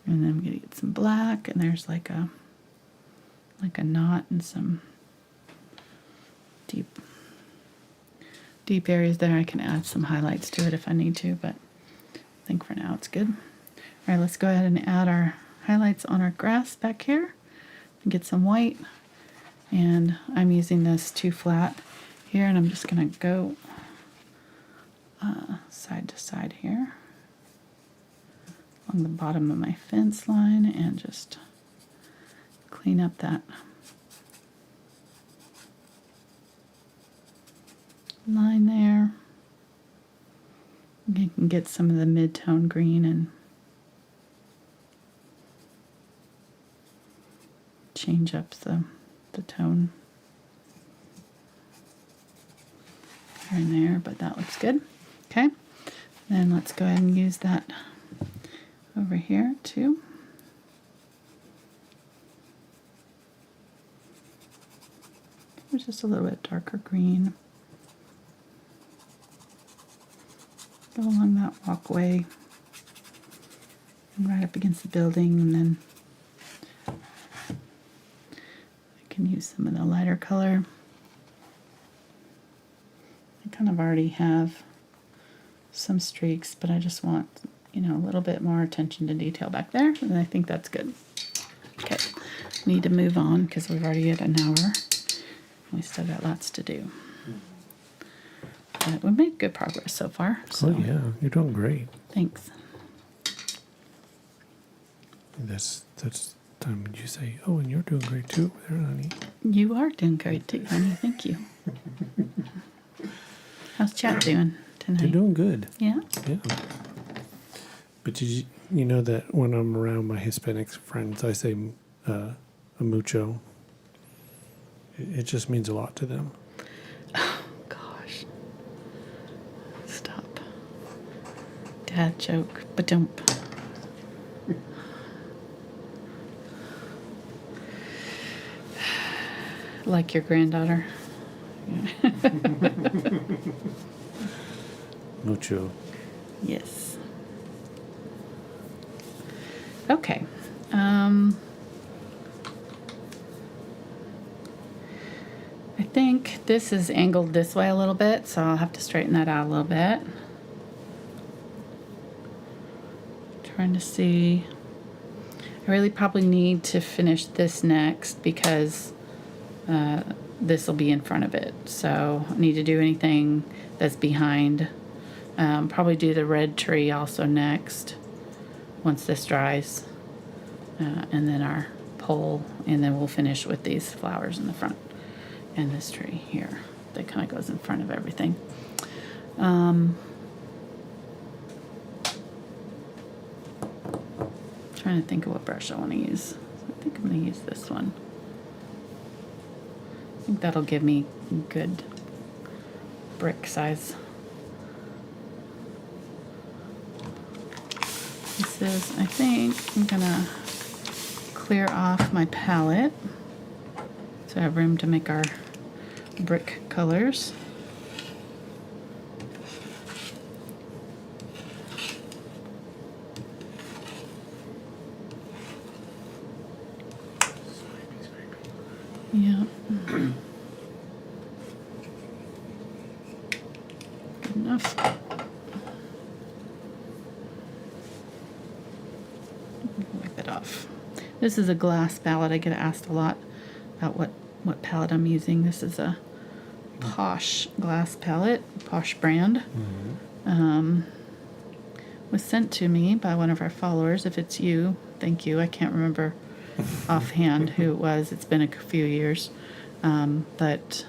And then I'm going to get some black, and there's like a knot and some deep areas there. I can add some highlights to it if I need to, but I think for now it's good. All right, let's go ahead and add our highlights on our grass back here and get some white. And I'm using this 2 flat here, and I'm just going to go side to side here along the bottom of my fence line and just clean up that line there. You can get some of the mid-tone green and change up the tone here and there, but that looks good. Okay, then let's go ahead and use that over here too. There's just a little bit darker green. Go along that walkway and right up against the building, and then can use some of the lighter color. I kind of already have some streaks, but I just want, you know, a little bit more attention to detail back there, and I think that's good. Okay, need to move on because we've already had an hour. We still got lots to do. But we've made good progress so far. So. Oh yeah, you're doing great. Thanks. That's time when you say, "Oh, and you're doing great too, there, honey." You are doing great too, honey. Thank you. How's chat doing tonight? You're doing good. Yeah. Yeah. But did you know that when I'm around my Hispanic friends, I say a mucho. It just means a lot to them. Oh gosh. Stop. Dad joke, but don't. Like your granddaughter. Mucho. Yes. Okay. I think this is angled this way a little bit, so I'll have to straighten that out a little bit. trying to see. I really probably need to finish this next because this will be in front of it. So I need to do anything that's behind. Probably do the red tree also next once this dries. And then our pole, and then we'll finish with these flowers in the front and this tree here that kind of goes in front of everything. Trying to think of what brush I want to use. I think I'm going to use this one. I think that'll give me good brick size. This is, I think I'm going to clear off my palette so I have room to make our brick colors. Yeah. Good enough. Wipe it off. This is a glass palette. I get asked a lot about what palette I'm using. This is a Posh glass palette, Posh brand. Was sent to me by one of our followers. If it's you, thank you. I can't remember offhand who it was. It's been a few years. But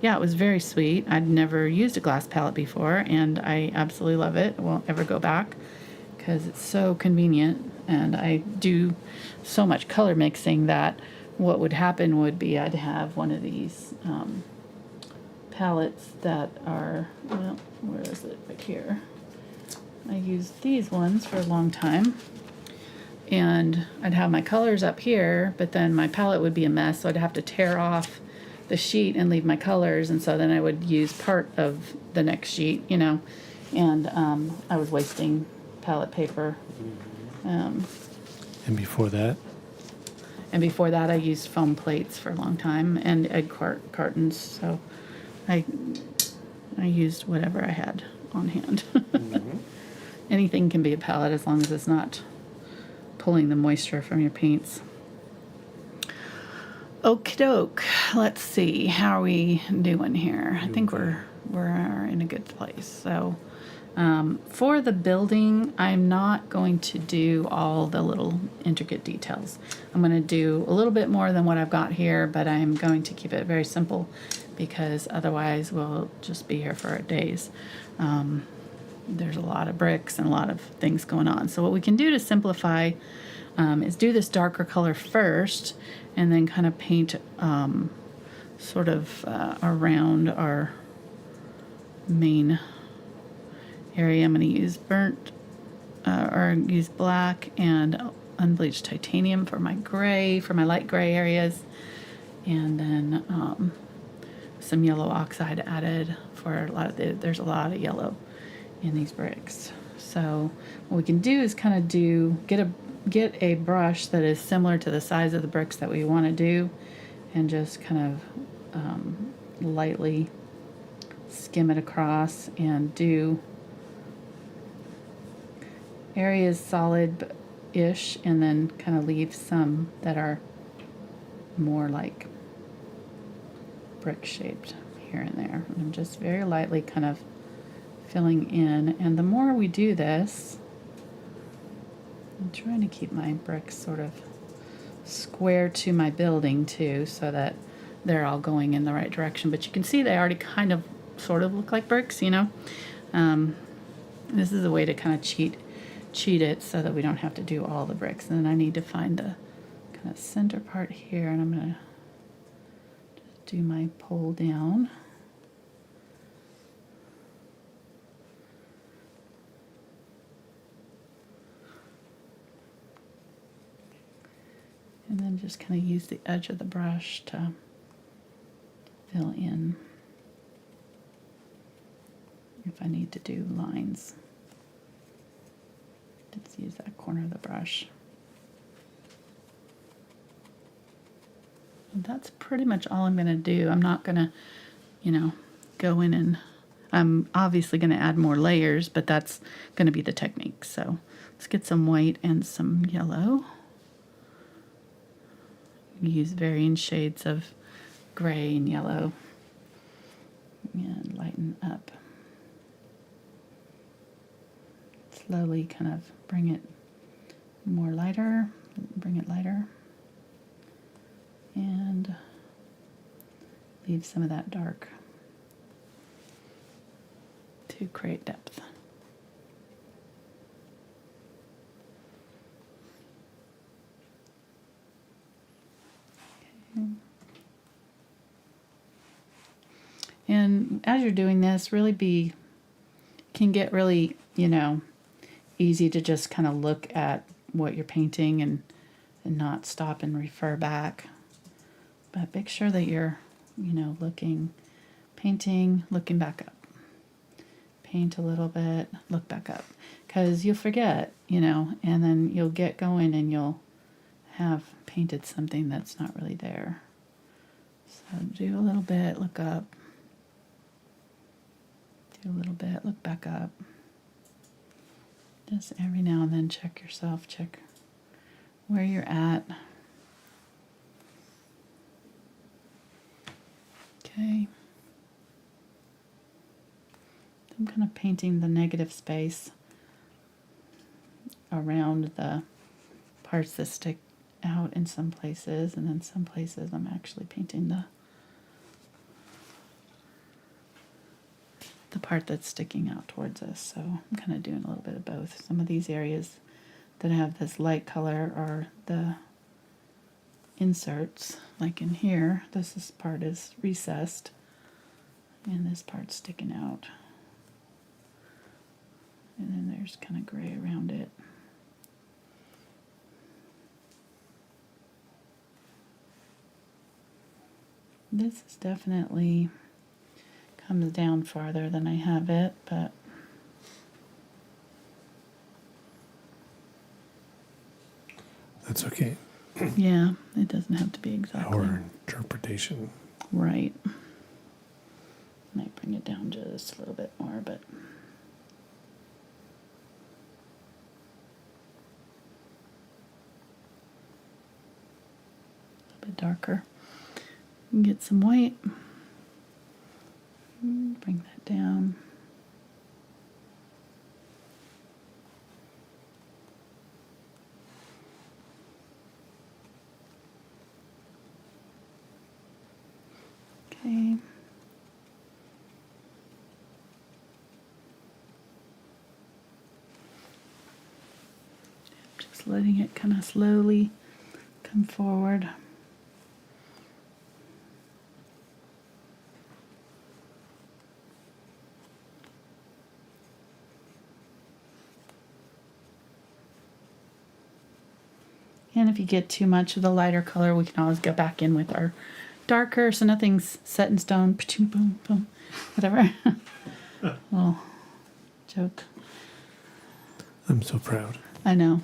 yeah, it was very sweet. I'd never used a glass palette before, and I absolutely love it. I won't ever go back because it's so convenient, and I do so much color mixing that what would happen would be I'd have one of these palettes that are, well, where is it? Right here. I used these ones for a long time, and I'd have my colors up here, but then my palette would be a mess, so I'd have to tear off the sheet and leave my colors, and so then I would use part of the next sheet, you know, and I was wasting palette paper. And before that? And before that, I used foam plates for a long time and egg cartons, so I used whatever I had on hand. Anything can be a palette as long as it's not pulling the moisture from your paints. Okie doke. Let's see. How are we doing here? I think we're in a good place. So for the building, I'm not going to do all the little intricate details. I'm going to do a little bit more than what I've got here, but I'm going to keep it very simple because otherwise we'll just be here for days. There's a lot of bricks and a lot of things going on. So what we can do to simplify is do this darker color first and then kind of paint sort of around our main area. I'm going to use use black and unbleached titanium for my gray, for my light gray areas, and then some yellow oxide added for a lot of there's a lot of yellow in these bricks. So what we can do is kind of get a brush that is similar to the size of the bricks that we want to do, and just kind of lightly skim it across and do areas solid-ish, and then kind of leave some that are more like brick shaped here and there. And I'm just very lightly kind of filling in, and the more we do this, I'm trying to keep my bricks sort of square to my building too, so that they're all going in the right direction. But you can see they already kind of sort of look like bricks, you know. This is a way to kind of cheat it so that we don't have to do all the bricks. And then I need to find the kind of center part here, and I'm going to just do my pull down. And then just kind of use the edge of the brush to fill in if I need to do lines. Just use that corner of the brush. And that's pretty much all I'm going to do. I'm not going to, you know, go in and I'm obviously going to add more layers, but that's going to be the technique. So let's get some white and some yellow. Use varying shades of gray and yellow and lighten up. Slowly kind of bring it more lighter, bring it lighter, and leave some of that dark to create depth. Okay. And as you're doing this, can get really, easy to just kind of look at what you're painting and not stop and refer back. But make sure that you're, painting, looking back up. Paint a little bit, look back up. Because you'll forget, and then you'll get going and you'll have painted something that's not really there. So do a little bit, look up. Do a little bit, look back up. Just every now and then check yourself, check where you're at. Okay. I'm kind of painting the negative space around the parts that stick out in some places, and then some places I'm actually painting the part that's sticking out towards us. So I'm kind of doing a little bit of both. Some of these areas that have this light color are the inserts, like in here, this part is recessed and this part's sticking out. And then there's kind of gray around it. This is definitely comes down farther than I have it, but That's okay. yeah, it doesn't have to be exactly. Our interpretation. Right. Might bring it down just a little bit more, but a bit darker. Get some white. Bring that down. Okay. Just letting it kind of slowly come forward. And if you get too much of the lighter color, we can always go back in with our darker, so nothing's set in stone. Boom, boom, whatever. Little joke. I'm so proud. I know.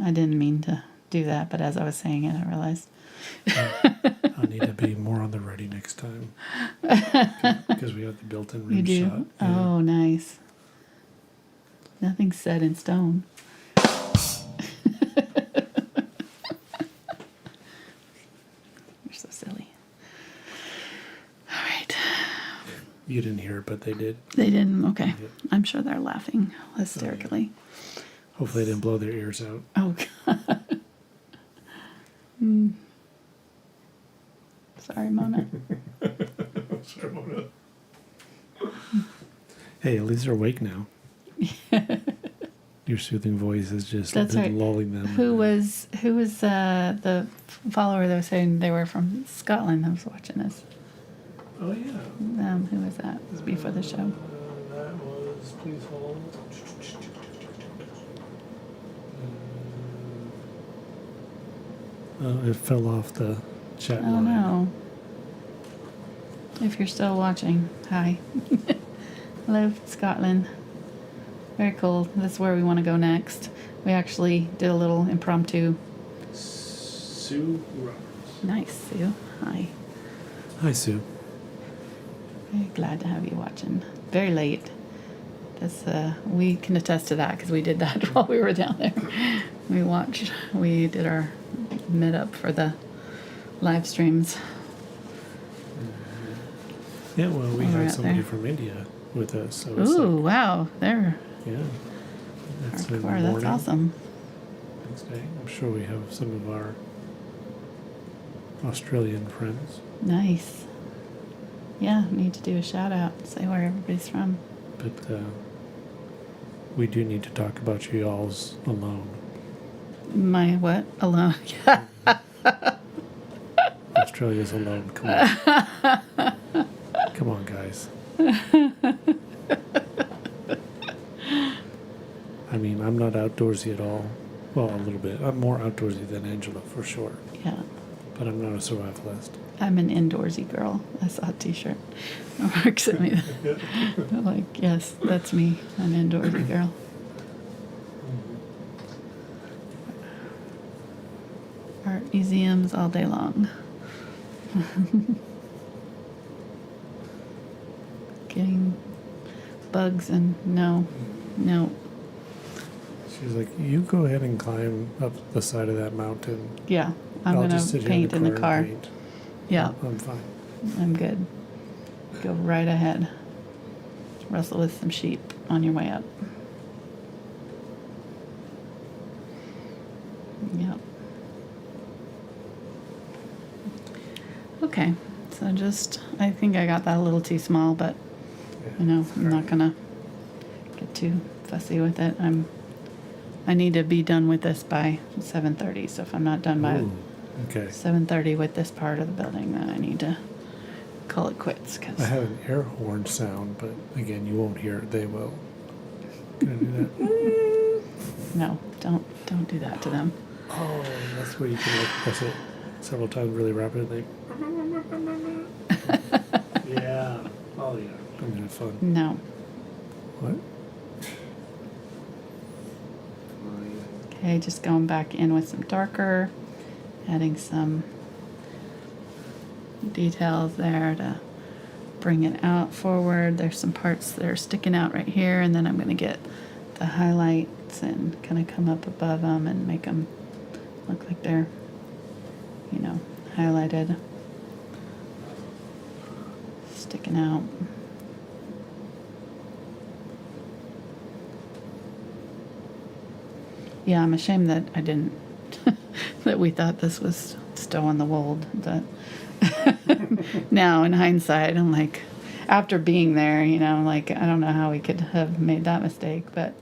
I didn't mean to do that, but as I was saying it, I realized. I need to be more on the ready next time. Because we have the built-in rim You do? shot. Oh, nice. Nothing's set in stone. You're so silly. All right. You didn't hear it, but they did. They didn't? Okay. Yep. I'm sure they're laughing hysterically. Hopefully they didn't blow their ears out. Oh, God. Sorry, Mona. Sorry, Mona. Hey, at least they're awake now. Your soothing voice is just That's right. lulling them. Who was the follower that was saying they were from Scotland that was watching this? Oh, yeah. Who was that? It was before the show. That was, please hold. It fell off the chat Oh line. no. If you're still watching, hi. Hello, Scotland. Very cool. This is where we want to go next. We actually did a little impromptu. Sue Roberts. Nice, Sue. Hi. Hi, Sue. Very glad to have you watching. Very late. That's we can attest to that because we did that while we were down there. We did our meetup for the live streams. Yeah, well, we Oh, we're had out somebody there. from India with us. So it's Ooh, like, wow. They're yeah. That's in the hardcore. That's morning. awesome. Next day. I'm sure we have some of our Australian friends. Nice. Yeah, need to do a shout out. Say where everybody's from. But we do need to talk about you all's alone. My what? Alone. Yeah. Australia's alone. Come on. Come on, guys. I mean, I'm not outdoorsy at all. Well, a little bit. I'm more outdoorsy than Angela, for sure. Yeah. But I'm not a survivalist. I'm an indoorsy girl. I saw a t-shirt. Mark sent me that. I'm like, yes, that's me. I'm an indoorsy girl. Art museums all day long. Getting bugs and no. She's like, you go ahead and climb up the side of that mountain. Yeah, I'm I'll gonna just sit here paint in the and car. paint. Yeah, I'm fine. I'm good. Go right ahead. Wrestle with some sheep on your way up. Yep. Okay, so I think I got that a little too small, but I'm not gonna get too fussy with it. I need to be done with this by 7:30. So if I'm not done by Ooh, okay. 7:30 with this part of the building, then I need to call it quits. I have an air horn sound, but again, you won't hear it. They will. Can I do that? No, don't do that to them. Oh, that's where you can like press it several times really rapidly. Yeah. Oh yeah. I'm gonna have fun. No. What? Okay, just going back in with some darker, adding some details there to bring it out forward. There's some parts that are sticking out right here, and then I'm going to get the highlights and kind of come up above them and make them look like they're, highlighted, sticking out. Yeah, I'm ashamed that I didn't, that we thought this was still on the wold. That now, in hindsight, I'm like, after being there, like, I don't know how we could have made that mistake, but,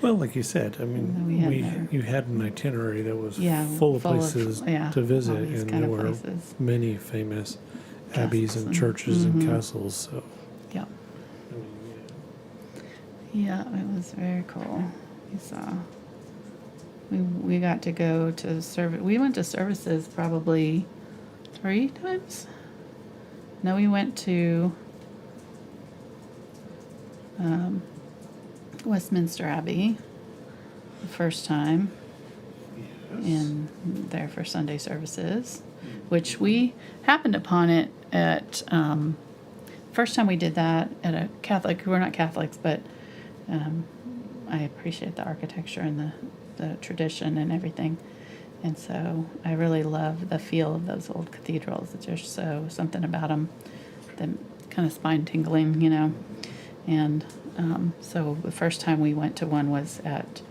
Well, like you said, I mean, you had an itinerary that was full of places to visit, all these and kind there of were places. many famous abbeys and churches and castles. So, Yeah. I mean, Yeah, it was very cool. We saw. We got to go to service. We went to services probably 3 times. No, we went to Westminster Abbey the first time, in there for Sunday services, which we happened upon it at first time we did that at a Catholic. We're not Catholics, but I appreciate the architecture and the tradition and everything. And so I really love the feel of those old cathedrals. It's just something about them that kind of spine tingling, And so the first time we went to one was at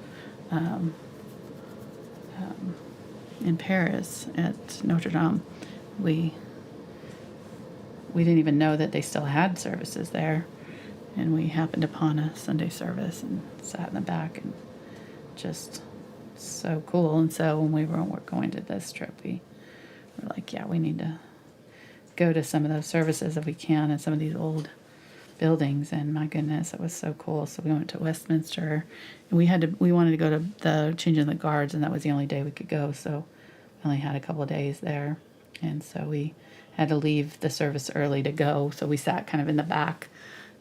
in Paris at Notre Dame. We didn't even know that they still had services there, and we happened upon a Sunday service and sat in the back, and just so cool. And so when we were going to this trip, we were like, yeah, we need to go to some of those services if we can, and some of these old buildings. And my goodness, it was so cool. So we went to Westminster, and we wanted to go to the changing of the guards, and that was the only day we could go. So we only had a couple of days there, and so we had to leave the service early to go. So we sat kind of in the back,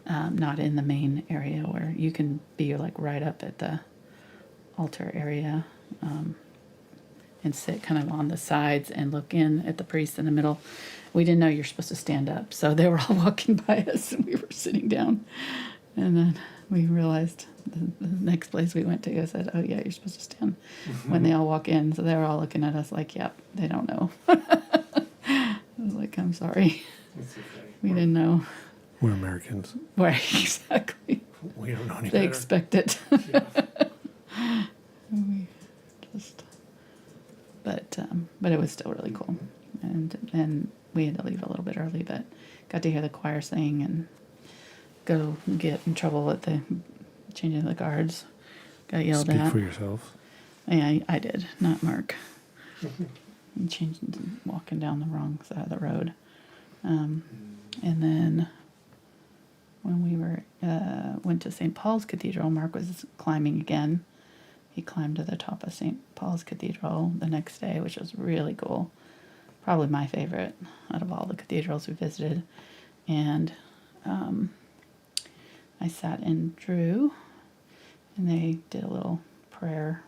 not in the main area where you can be like right up at the altar area. and sit kind of on the sides and look in at the priest in the middle. We didn't know you're supposed to stand up, so they were all walking by us and we were sitting down. And then we realized the next place we went to, I said, oh yeah, you're supposed to stand when they all walk in. So they were all looking at us like, yep, they don't know. I was like, I'm sorry. It's okay. We didn't know. We're Americans. Right, exactly. We don't know any They better. expect it. Yeah. We just, but it was still really cool. And then we had to leave a little bit early, but got to hear the choir sing and go get in trouble at the changing of the guards. Got yelled Speak at. for yourself. Yeah, I did, not Mark. And changed, walking down the wrong side of the road. And then when we were went to St. Paul's Cathedral, Mark was climbing again. He climbed to the top of St. Paul's Cathedral the next day, which was really cool. Probably my favorite out of all the cathedrals we visited. And I sat and drew, and they did a little prayer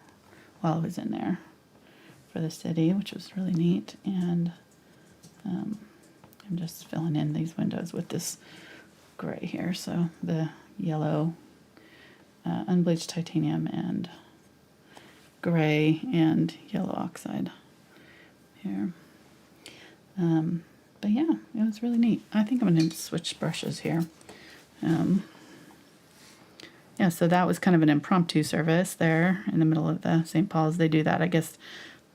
while I was in there for the city, which was really neat. And I'm just filling in these windows with this gray here. So the yellow unbleached titanium and gray and yellow oxide here. But yeah, it was really neat. I think I'm going to switch brushes here. Yeah, so that was kind of an impromptu service there in the middle of the St. Paul's. They do that, I guess,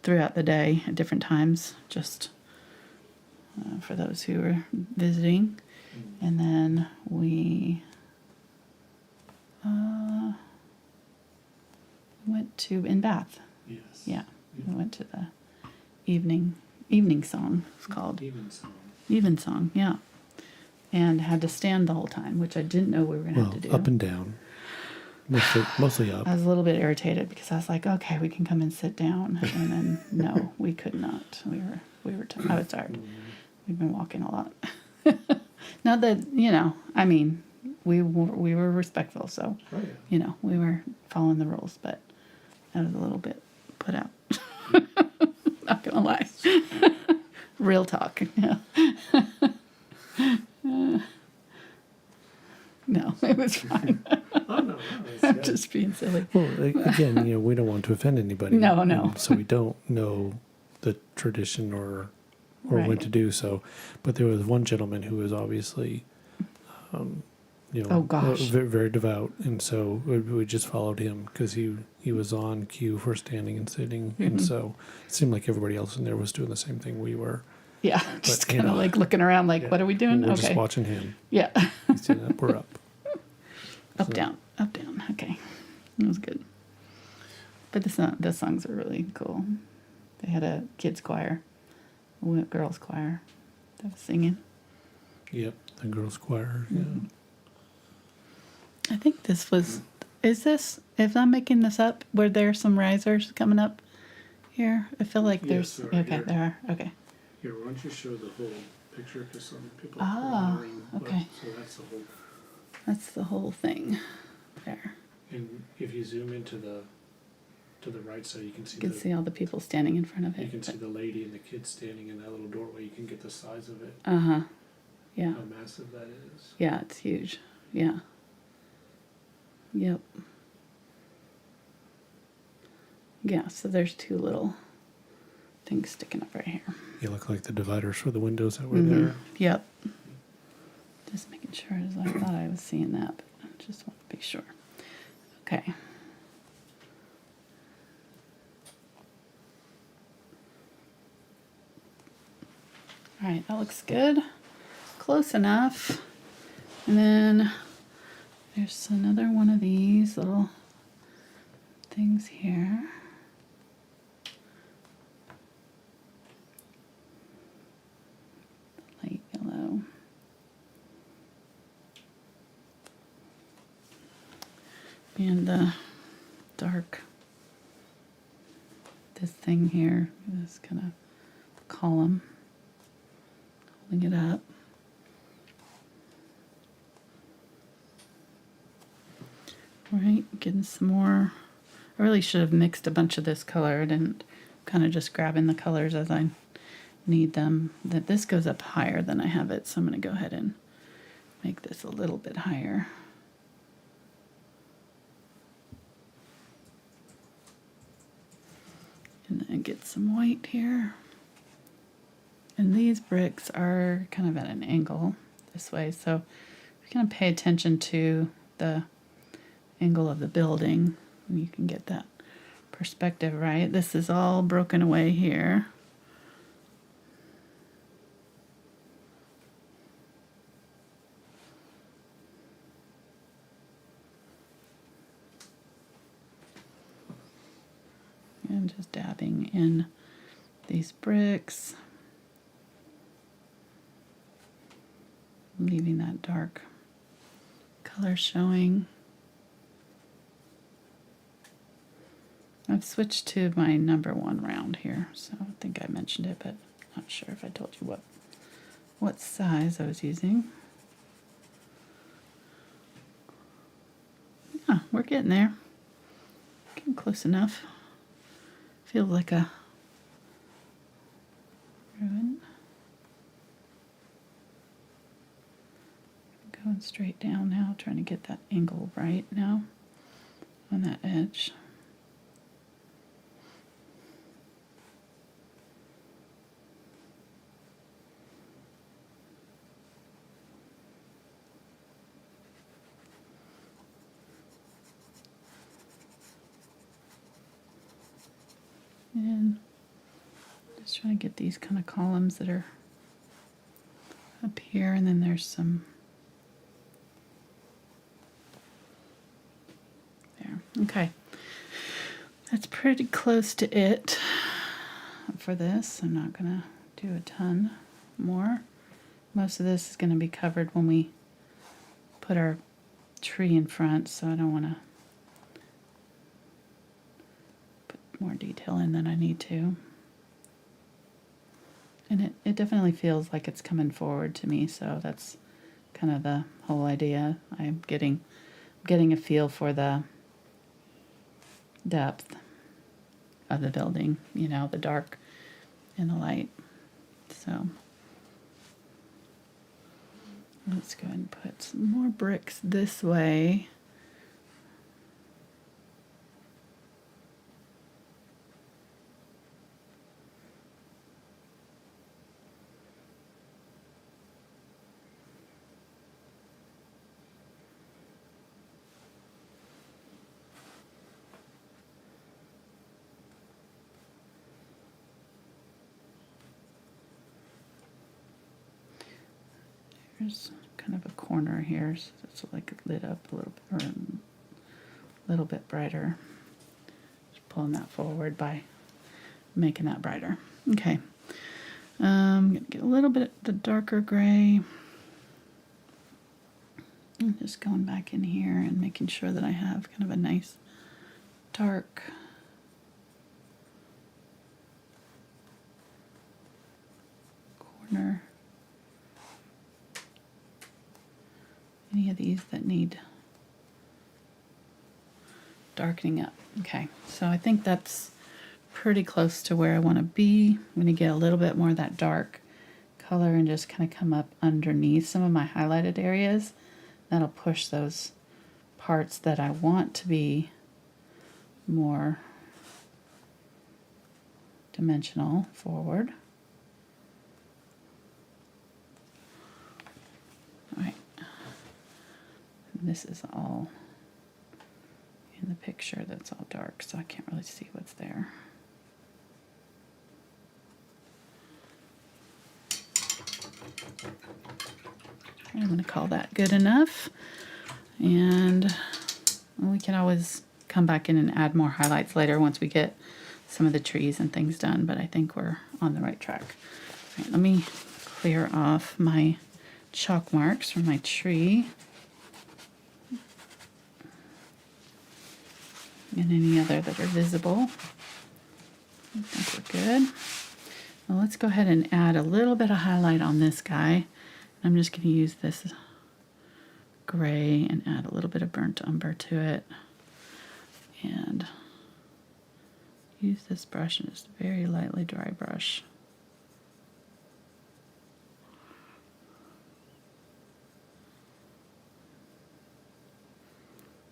throughout the day at different times, just for those who are visiting. And then we went to in Bath. Yes. Yeah, we went to the evening song. It's called Even song. Even Song. Yeah, and had to stand the whole time, which I didn't know we were gonna Well, have to do. up and down. Mostly up. I was a little bit irritated because I was like, okay, we can come and sit down, and then no, we could not. I was tired. We've been walking a lot. Not that, I mean, we were respectful, so Oh, yeah. we were following the rules, but I was a little bit put out. Not gonna lie. Real talk. Yeah. No, it was fine. Oh, no, it's I'm good. just being silly. Well, again, we don't want to offend anybody. No. and so we don't know the tradition or what Right. to do. So, but there was one gentleman who was obviously, Oh, gosh. very, very devout, and so we just followed him because he was on cue for standing and sitting, and so it seemed like everybody else in there was doing the same thing we were. Yeah, just you kind of know, like looking around, like, yeah, what are we doing? We're Okay. just watching him. Yeah. He's standing up, we're up. Up, So- down, up, down. Okay. It was good. But the songs are really cool. They had a kids choir, a girls choir that was singing. Yep, the girls' choir. Yeah. I think this was, if I'm making this up, were there some risers coming up here? I feel like Yes, there's, there are okay, here. there are, okay. Here, why don't you show the whole picture, because some people Ah, are wondering what- okay. So that's the whole. That's the whole thing there. And if you zoom into to the right side, you can see You can see all the people standing in front of it. you can see the lady and the kid standing in that little doorway. You can get the size of it, Uh-huh. Yeah. how massive that is. Yeah, it's huge. Yeah. Yep. Yeah, so there's two little things sticking up right here. You look like the dividers for the windows that were Mhm. there. Yep. Just making sure, as I thought I was seeing that, but I just want to be sure. Okay. All right, that looks good. Close enough. And then there's another one of these little things here. Light yellow. And the dark, this thing here, this kind of column, holding it up. All right, getting some more. I really should have mixed a bunch of this color. I didn't kind of just grabbing the colors as I need them. That this goes up higher than I have it, so I'm going to go ahead and make this a little bit higher. And then get some white here. And these bricks are kind of at an angle this way, so you can pay attention to the angle of the building, and you can get that perspective right. This is all broken away here. And just dabbing in these bricks, leaving that dark color showing. I've switched to my #1 round here, so I think I mentioned it, but not sure if I told you what size I was using. Yeah, we're getting there. Getting close enough. Feels like a ruin. Going straight down now, trying to get that angle right now on that edge. And just trying to get these kind of columns that are up here, and then there's some there. Okay, that's pretty close to it for this. I'm not gonna do a ton more. Most of this is gonna be covered when we put our tree in front, so I don't want to more detail in than I need to. And it definitely feels like it's coming forward to me, so that's kind of the whole idea. I'm getting a feel for the depth of the building, you know, the dark and the light. So let's go ahead and put some more bricks this way. There's kind of a corner here, so it's like lit up a little bit, or a little bit brighter. Just pulling that forward by making that brighter. Okay, I'm gonna get a little bit of the darker gray. I'm just going back in here and making sure that I have kind of a nice dark corner. Any of these that need darkening up. Okay, so I think that's pretty close to where I want to be. I'm going to get a little bit more of that dark color and just kind of come up underneath some of my highlighted areas. That'll push those parts that I want to be more dimensional forward. All right. This is all in the picture, that's all dark, so I can't really see what's there. I'm going to call that good enough, and we can always come back in and add more highlights later once we get some of the trees and things done, but I think we're on the right track. All right, let me clear off my chalk marks from my tree. And any other that are visible. I think we're good. Well, let's go ahead and add a little bit of highlight on this guy. I'm just going to use this gray and add a little bit of burnt umber to it. And use this brush and just very lightly dry brush.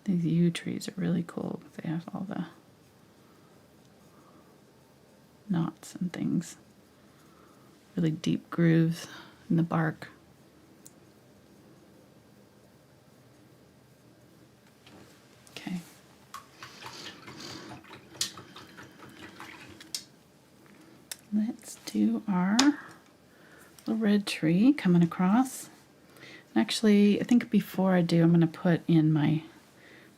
These yew trees are really cool because they have all the knots and things. Really deep grooves in the bark. Okay. Let's do our little red tree coming across. Actually, I think before I do, I'm going to put in my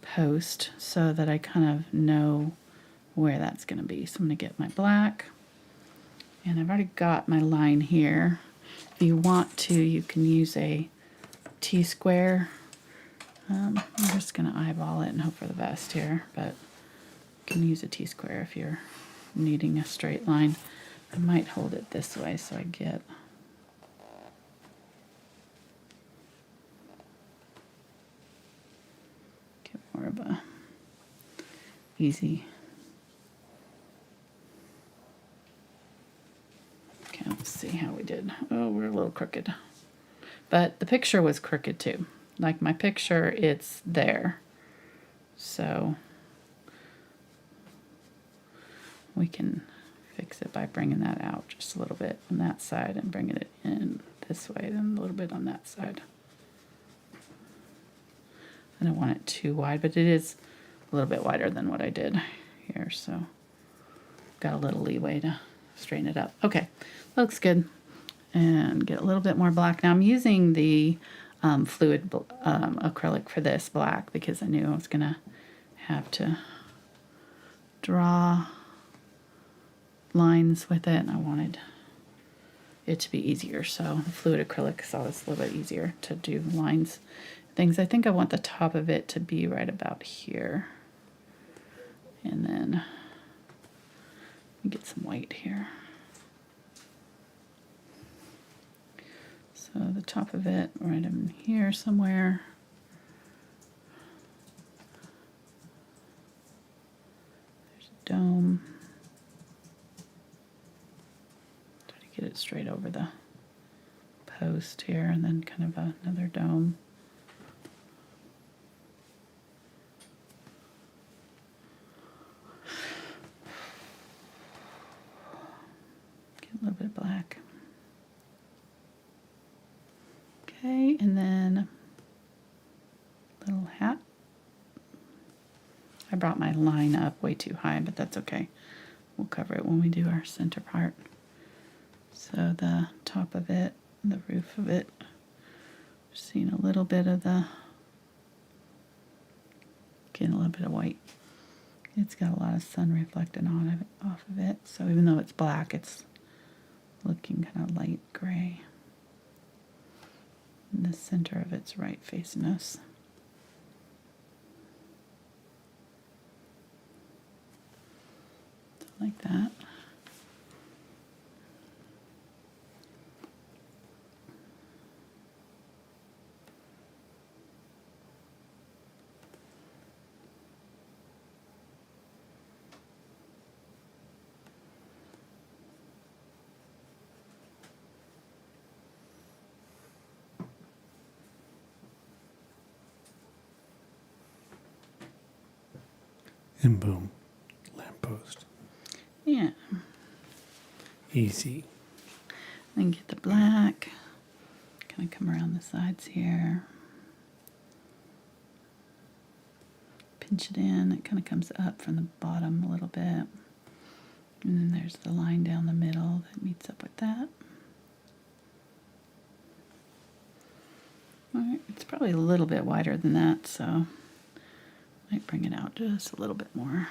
post so that I kind of know where that's going to be. So I'm going to get my black, and I've already got my line here. If you want to, you can use a T-square. I'm just going to eyeball it and hope for the best here, but you can use a T-square if you're needing a straight line. I might hold it this way so I get more of a easy. Okay, let's see how we did. Oh, we're a little crooked. But the picture was crooked too. Like my picture, it's there. So we can fix it by bringing that out just a little bit on that side and bringing it in this way, then a little bit on that side. I don't want it too wide, but it is a little bit wider than what I did here, so got a little leeway to straighten it up. Okay, looks good. And get a little bit more black. Now I'm using the fluid acrylic for this black because I knew I was going to have to draw lines with it, and I wanted it to be easier. So the fluid acrylic is always a little bit easier to do lines. Things. I think I want the top of it to be right about here. And then we get some white here. So the top of it right in here somewhere. There's a dome. Try to get it straight over the post here, and then kind of another dome. A little bit of black. Okay, and then little hat. I brought my line up way too high, but that's okay. We'll cover it when we do our center part. So the top of it, the roof of it, seeing a little bit of the, getting a little bit of white. It's got a lot of sun reflecting off of it, so even though it's black, it's looking kind of light gray. And the center of it's right facing us. So like that. And boom, lamppost. Yeah. Easy. Then get the black. Kind of come around the sides here. Pinch it in. It kind of comes up from the bottom a little bit. And then there's the line down the middle that meets up with that. All right, it's probably a little bit wider than that, so might bring it out just a little bit more.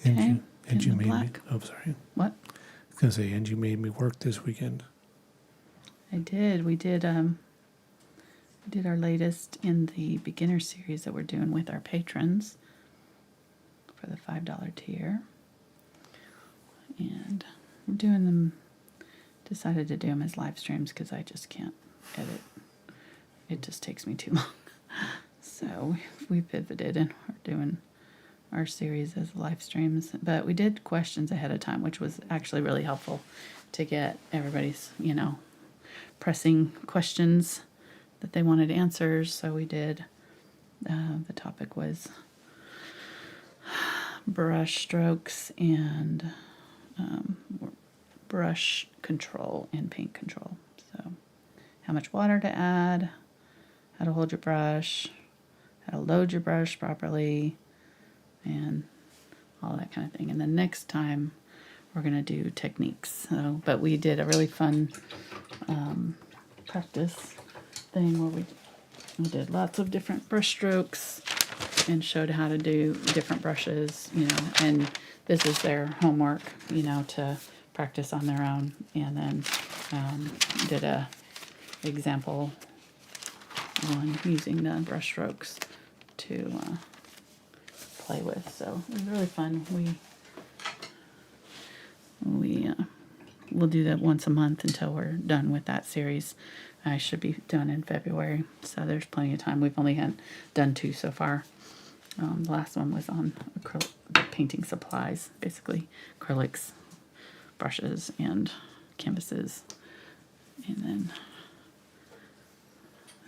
Okay, And you in the made me, black. oh, sorry. What? I was going to say, and you made me work this weekend. I did. We did our latest in the beginner series that we're doing with our patrons for the $5 tier. And we're doing them, decided to do them as live streams because I just can't edit. It just takes me too long. So we pivoted and we're doing our series as live streams. But we did questions ahead of time, which was actually really helpful to get everybody's, you know, pressing questions that they wanted answers. So we did, the topic was brush strokes and brush control and paint control. So how much water to add, how to hold your brush, how to load your brush properly, and all that kind of thing. And then next time we're going to do techniques. So, but we did a really fun practice thing where we did lots of different brush strokes and showed how to do different brushes, you know, and this is their homework, you know, to practice on their own. And then did a example on using the brush strokes to play with. So it was really fun. We'll do that once a month until we're done with that series. I should be done in February, so there's plenty of time. We've only done 2 so far. The last one was on painting supplies, basically acrylics, brushes, and canvases. And then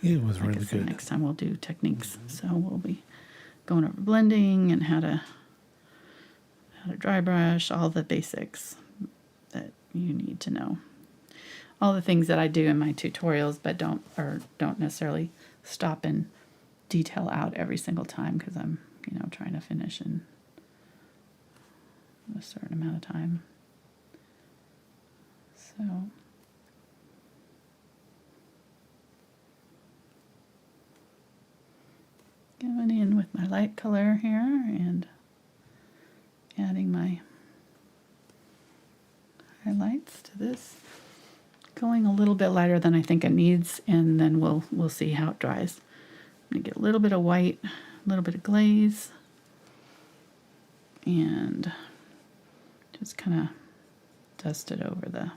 Yeah, it was like I really said, good. next time we'll do techniques. So we'll be going over blending and how to dry brush, all the basics that you need to know. All the things that I do in my tutorials, but don't necessarily stop and detail out every single time because I'm, you know, trying to finish in a certain amount of time. So going in with my light color here and adding my highlights to this. Going a little bit lighter than I think it needs, and then we'll see how it dries. I'm gonna get a little bit of white, a little bit of glaze, and just kind of dust it over the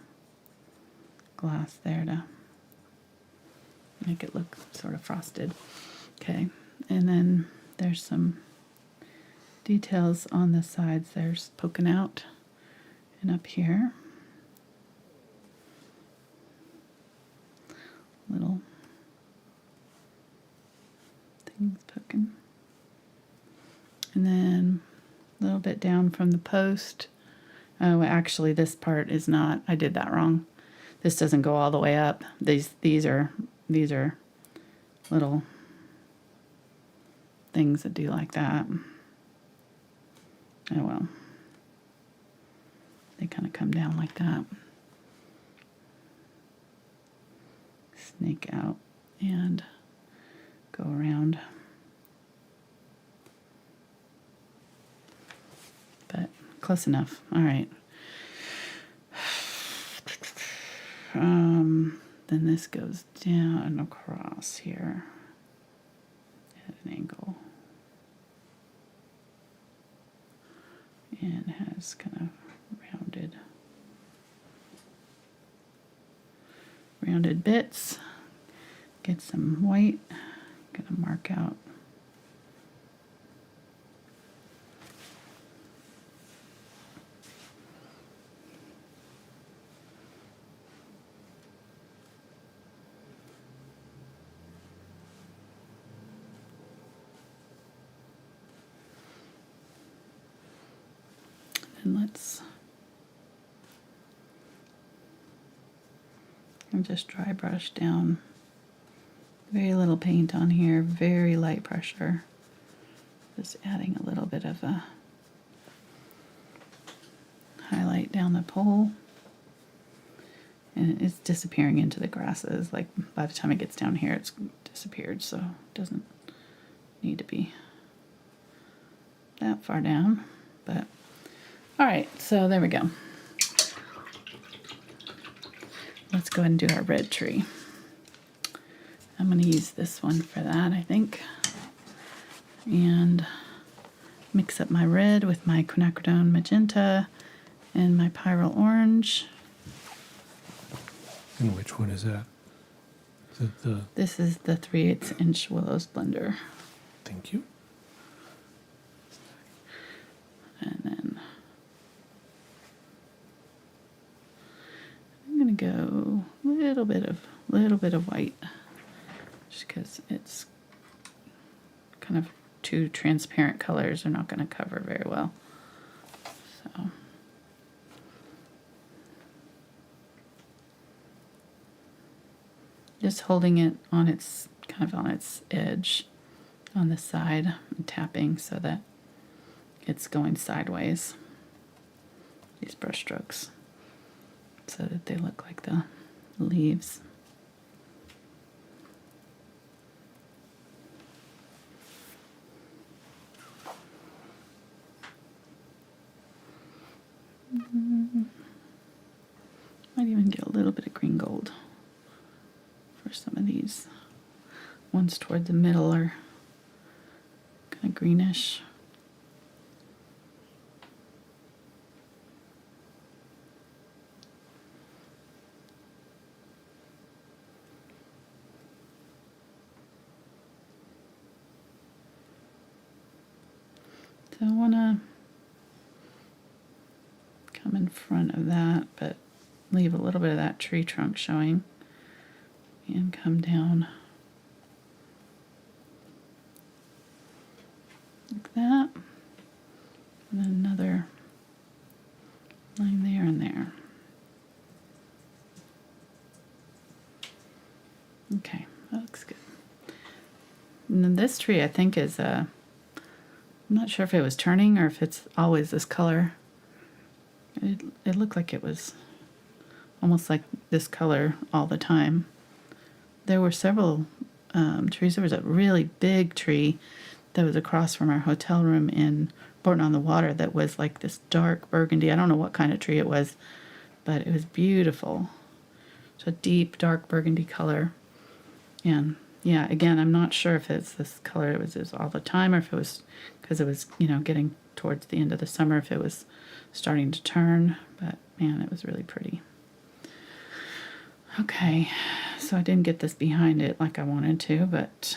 glass there to make it look sort of frosted. Okay, and then there's some details on the sides. There's poking out and up here. Little things poking. And then a little bit down from the post. Oh, actually this part is not, I did that wrong. This doesn't go all the way up. These are little things that do like that. Oh well. They kind of come down like that. Snake out and go around. But close enough. All right. Then this goes down across here at an angle. And has kind of rounded bits. Get some white. Gonna mark out. And just dry brush down. Very little paint on here, very light pressure. Just adding a little bit of a highlight down the pole. And it's disappearing into the grasses. Like by the time it gets down here, it's disappeared, so it doesn't need to be that far down. But all right, so there we go. Let's go ahead and do our red tree. I'm going to use this one for that, I think. And mix up my red with my Quinacridone Magenta and my Pyrrole Orange. And which one is that? Is it the... This is the 3/8 inch Willows blender. Thank you. And then I'm gonna go a little bit of white, just because it's kind of two transparent colors are not going to cover very well. So just holding it on its kind of on its edge on the side and tapping so that it's going sideways, these brush strokes, so that they look like the leaves. Might even get a little bit of green gold for some of these ones toward the middle are kind of greenish. So I want to come in front of that, but leave a little bit of that tree trunk showing, and come down like that, and then another line there and there. Okay, that looks good. And then this tree, I think, is I'm not sure if it was turning or if it's always this color. It looked like it was almost like this color all the time. There were several trees. There was a really big tree that was across from our hotel room in Borton-on-the-Water that was like this dark burgundy. I don't know what kind of tree it was, but it was beautiful. It's a deep dark burgundy color. And yeah, again, I'm not sure if it's this color it was all the time, or if it was because it was, getting towards the end of the summer, if it was starting to turn. But man, it was really pretty. Okay, so I didn't get this behind it like I wanted to, but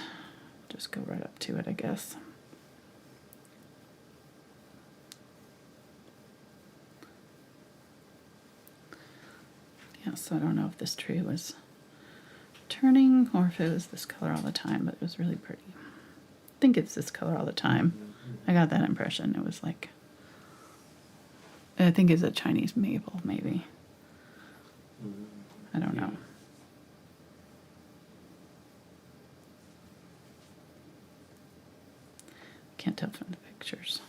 just go right up to it, I guess. Yeah, so I don't know if this tree was turning or if it was this color all the time, but it was really pretty. I think it's this color all the time. I got that impression. It was like, I think it's a Chinese maple, maybe. I don't know. Can't tell from the pictures.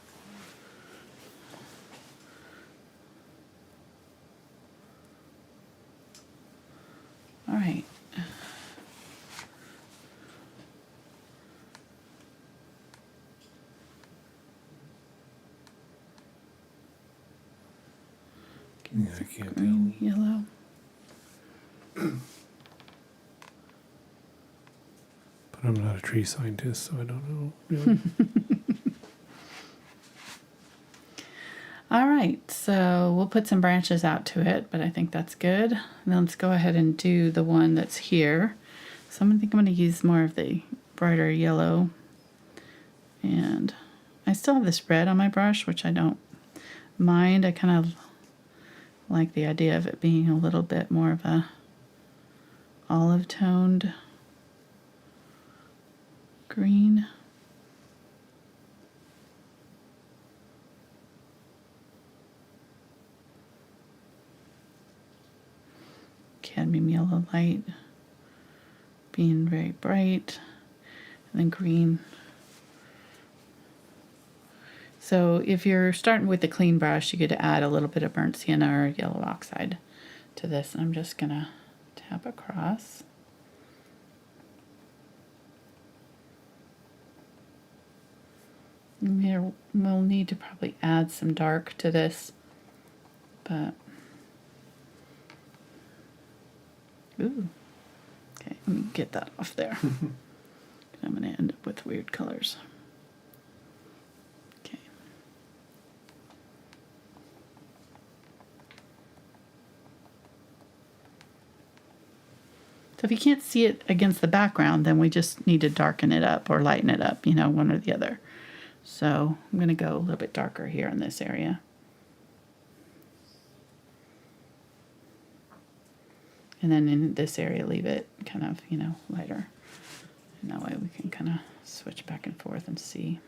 All right. Yeah, I can't Green, tell. yellow. But I'm not a tree scientist, so I don't know really. All right, so we'll put some branches out to it, but I think that's good. And then let's go ahead and do the one that's here. So I think I'm going to use more of the brighter yellow. And I still have this red on my brush, which I don't mind. I kind of like the idea of it being a little bit more of a olive toned green. Cadmium yellow light being very bright, and then green. So if you're starting with a clean brush, you get to add a little bit of burnt sienna or yellow oxide to this. And I'm just gonna tap across. And we'll need to probably add some dark to this, but ooh. Okay, let me get that off there. I'm going to end up with weird colors. Okay. So if you can't see it against the background, then we just need to darken it up or lighten it up, you know, one or the other. So I'm going to go a little bit darker here in this area. And then in this area, leave it kind of, you know, lighter. And that way we can kind of switch back and forth and see.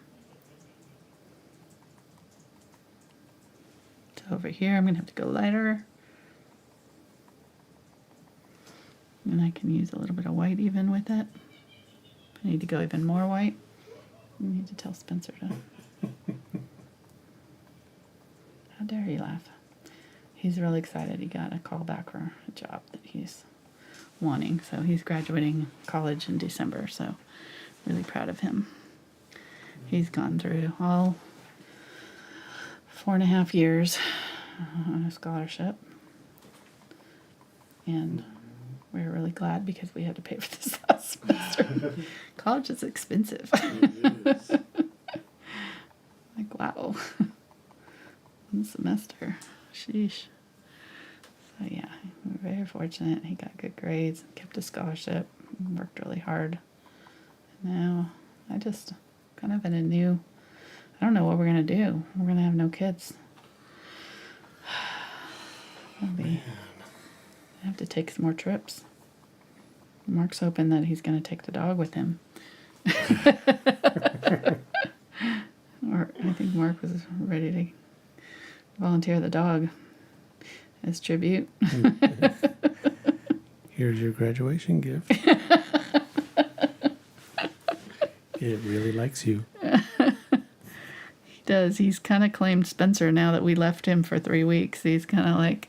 So over here, I'm going to have to go lighter. And I can use a little bit of white even with it. I need to go even more white. I need to tell Spencer to. How dare you laugh? He's really excited. He got a call back for a job that he's wanting. So he's graduating college in December. So really proud of him. He's gone through all 4.5 years on a scholarship. And we're really glad because we had to pay for this last semester. College is expensive. It is. Like, wow. One semester. Sheesh. So, yeah, we're very fortunate. He got good grades, kept his scholarship, worked really hard. And now I just kind of in a new, I don't know what we're going to do. We're going to have no kids. I have to take some more trips. Mark's hoping that he's going to take the dog with him. Or I think Mark was ready to volunteer the dog as tribute. Here's your graduation gift. It really likes you. He does. He's kind of claimed Spencer now that we left him for 3 weeks. He's kind of like,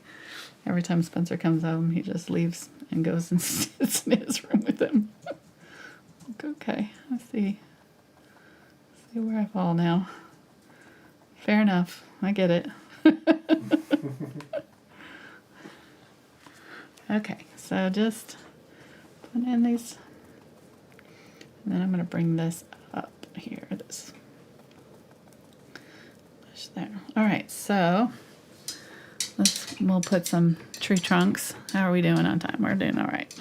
every time Spencer comes home, he just leaves and goes and sits in his room with him. Like, okay, I see. See where I fall now. Fair enough. I get it. Okay, so just put in these. And then I'm going to bring this up here. This push there. All right, so we'll put some tree trunks. How are we doing on time? We're doing all right.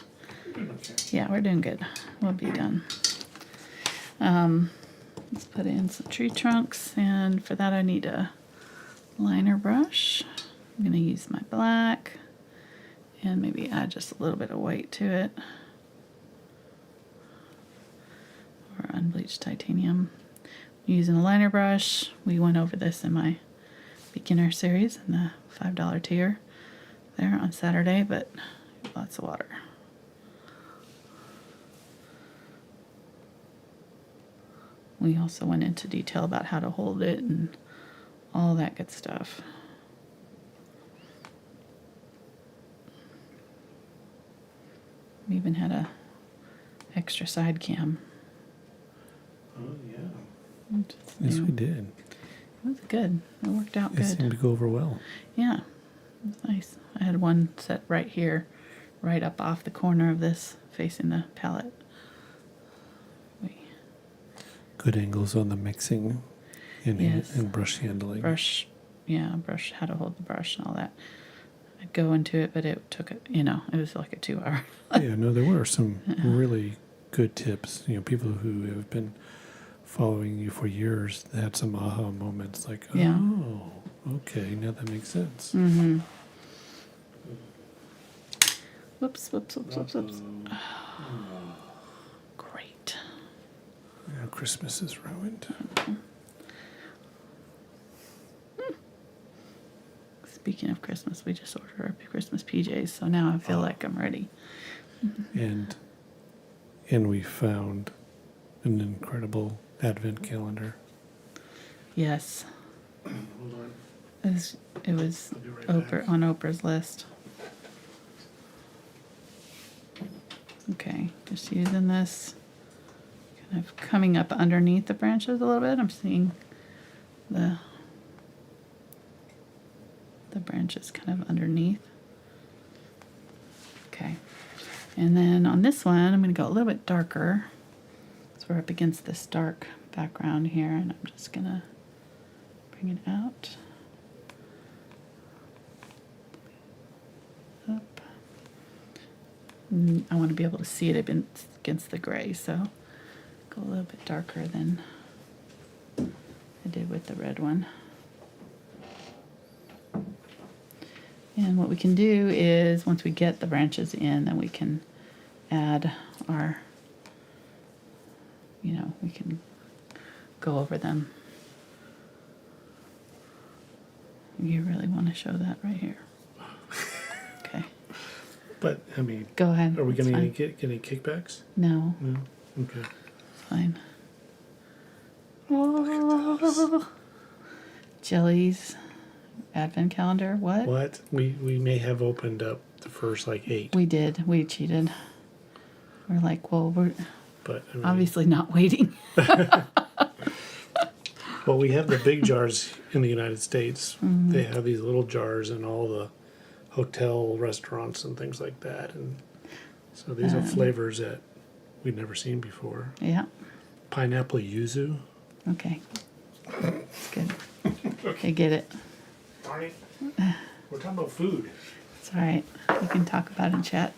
Yeah, we're doing good. We'll be done. Let's put in some tree trunks, and for that I need a liner brush. I'm going to use my black and maybe add just a little bit of white to it. Or unbleached titanium. I'm using a liner brush. We went over this in my beginner series in the $5 tier there on Saturday, but lots of water. We also went into detail about how to hold it and all that good stuff. We even had a extra side cam. Oh, yeah. Yes, new. we did. It was good. It worked out It good. seemed to go over well. Yeah, it was nice. I had one set right here, right up off the corner of this, facing the palette. Good angles on the mixing and, Yes. and brush handling. Brush, how to hold the brush and all that. I'd go into it, but it took, it was like a 2 hour. Yeah, no, there were some really good tips. You know, people who have been following you for years that had some aha moments like, Yeah. oh, okay, now that makes sense. Mm-hmm. Whoops. Great. Now Christmas is ruined. Speaking of Christmas, we just ordered our Christmas PJs, so now I feel like I'm ready. And we found an incredible advent calendar. Yes, Hold on. it was I'll be right Oprah, on Oprah's list. Okay, just using this, kind of coming up underneath the branches a little bit. I'm seeing the branches kind of underneath. Okay, and then on this one, I'm going to go a little bit darker. So we're up against this dark background here, and I'm just going to bring it out. Up. I want to be able to see it against the gray, so go a little bit darker than I did with the red one. And what we can do is, once we get the branches in, then we can add our, we can go over them. You really want to show that right here? Okay. But, I mean, Go ahead. are we it's going to fine. get any kickbacks? No, No? Okay. it's fine. Look at those. Jellies, advent calendar, what? What? We may have opened up the first, 8. We did. We cheated. We're like, well, we're But, I mean, obviously not waiting. well, we have the big jars in the United States. Mm-hmm. They have these little jars in all the hotel restaurants and things like that. And so these are flavors that we've never seen before. Yeah. Pineapple yuzu. Okay. That's good. Okay, get it. Darn it. We're talking about food. It's all right. We can talk about it in chat.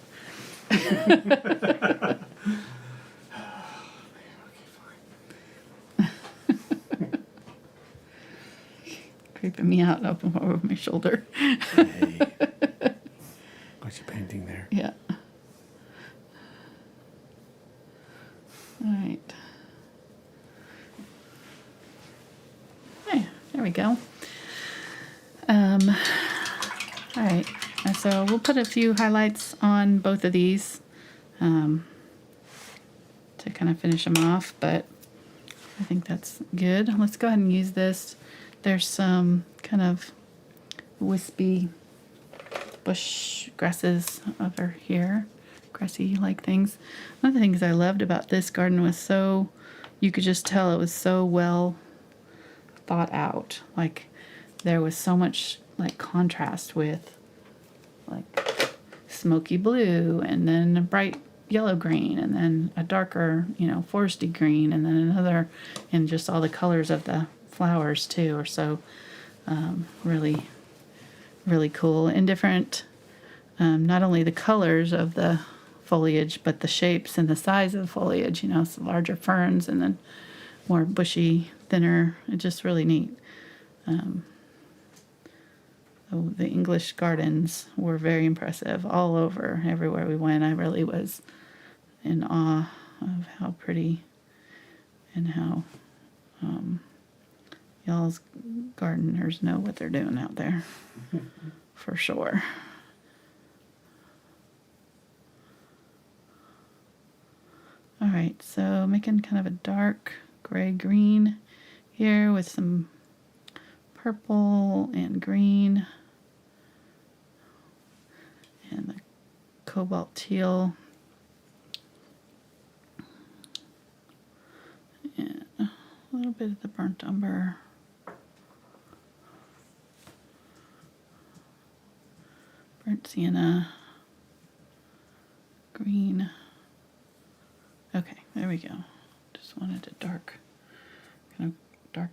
Creeping me out up over my shoulder. Hey. What's your painting there? Yeah. All right. Hey, there we go. All right. So we'll put a few highlights on both of these to kind of finish them off, but I think that's good. Let's go ahead and use this. There's some kind of wispy bush grasses over here, grassy-like things. One of the things I loved about this garden was you could just tell it was so well thought out. Like, there was so much, contrast with, smoky blue, and then a bright yellow green, and then a darker, foresty green, and then another, and just all the colors of the flowers, too, are so really, really cool. And different, not only the colors of the foliage, but the shapes and the size of the foliage, so larger ferns and then more bushy, thinner. It's just really neat. The English gardens were very impressive all over, everywhere we went. I really was in awe of how pretty and how y'all's gardeners know what they're doing out there, for sure. All right, so making kind of a dark gray-green here with some purple and green and the cobalt teal and a little bit of the burnt umber, burnt sienna, green. Okay, there we go. Just wanted a dark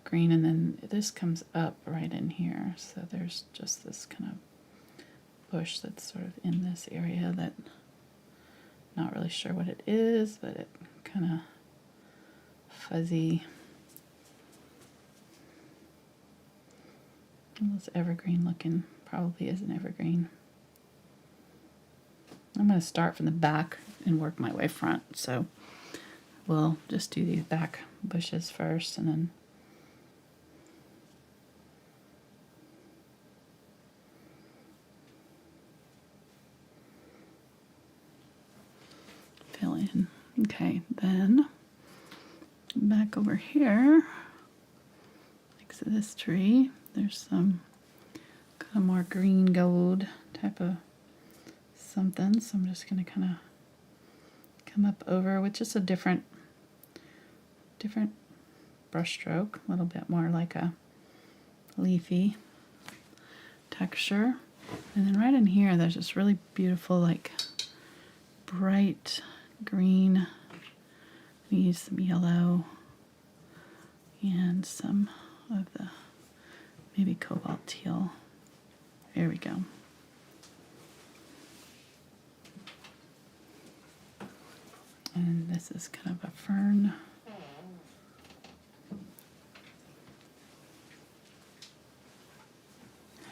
green, and then this comes up right in here, so there's just this kind of bush that's sort of in this area that not really sure what it is, but it kind of fuzzy, almost evergreen looking. Probably is an evergreen. I'm going to start from the back and work my way front, so we'll just do these back bushes first, and then fill in. Okay, then back over here next to this tree, there's some kind of more green gold type of something, so I'm just going to kind of come up over with just a different brush stroke, a little bit more like a leafy texture. And then right in here there's this really beautiful bright green. We use some yellow and some of the maybe cobalt teal. There we go. And this is kind of a fern.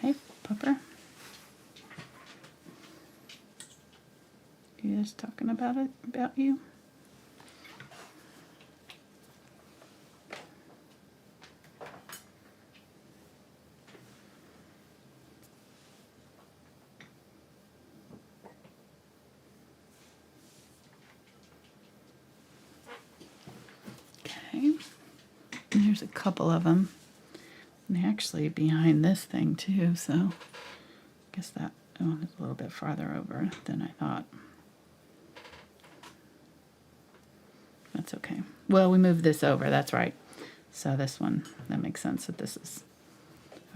Hey, Pupper. You just talking about it, about you? Okay. And there's a couple of them. And they're actually behind this thing too, so I guess that one is a little bit farther over than I thought. That's okay. Well, we moved this over, that's right. So this one, that makes sense that this is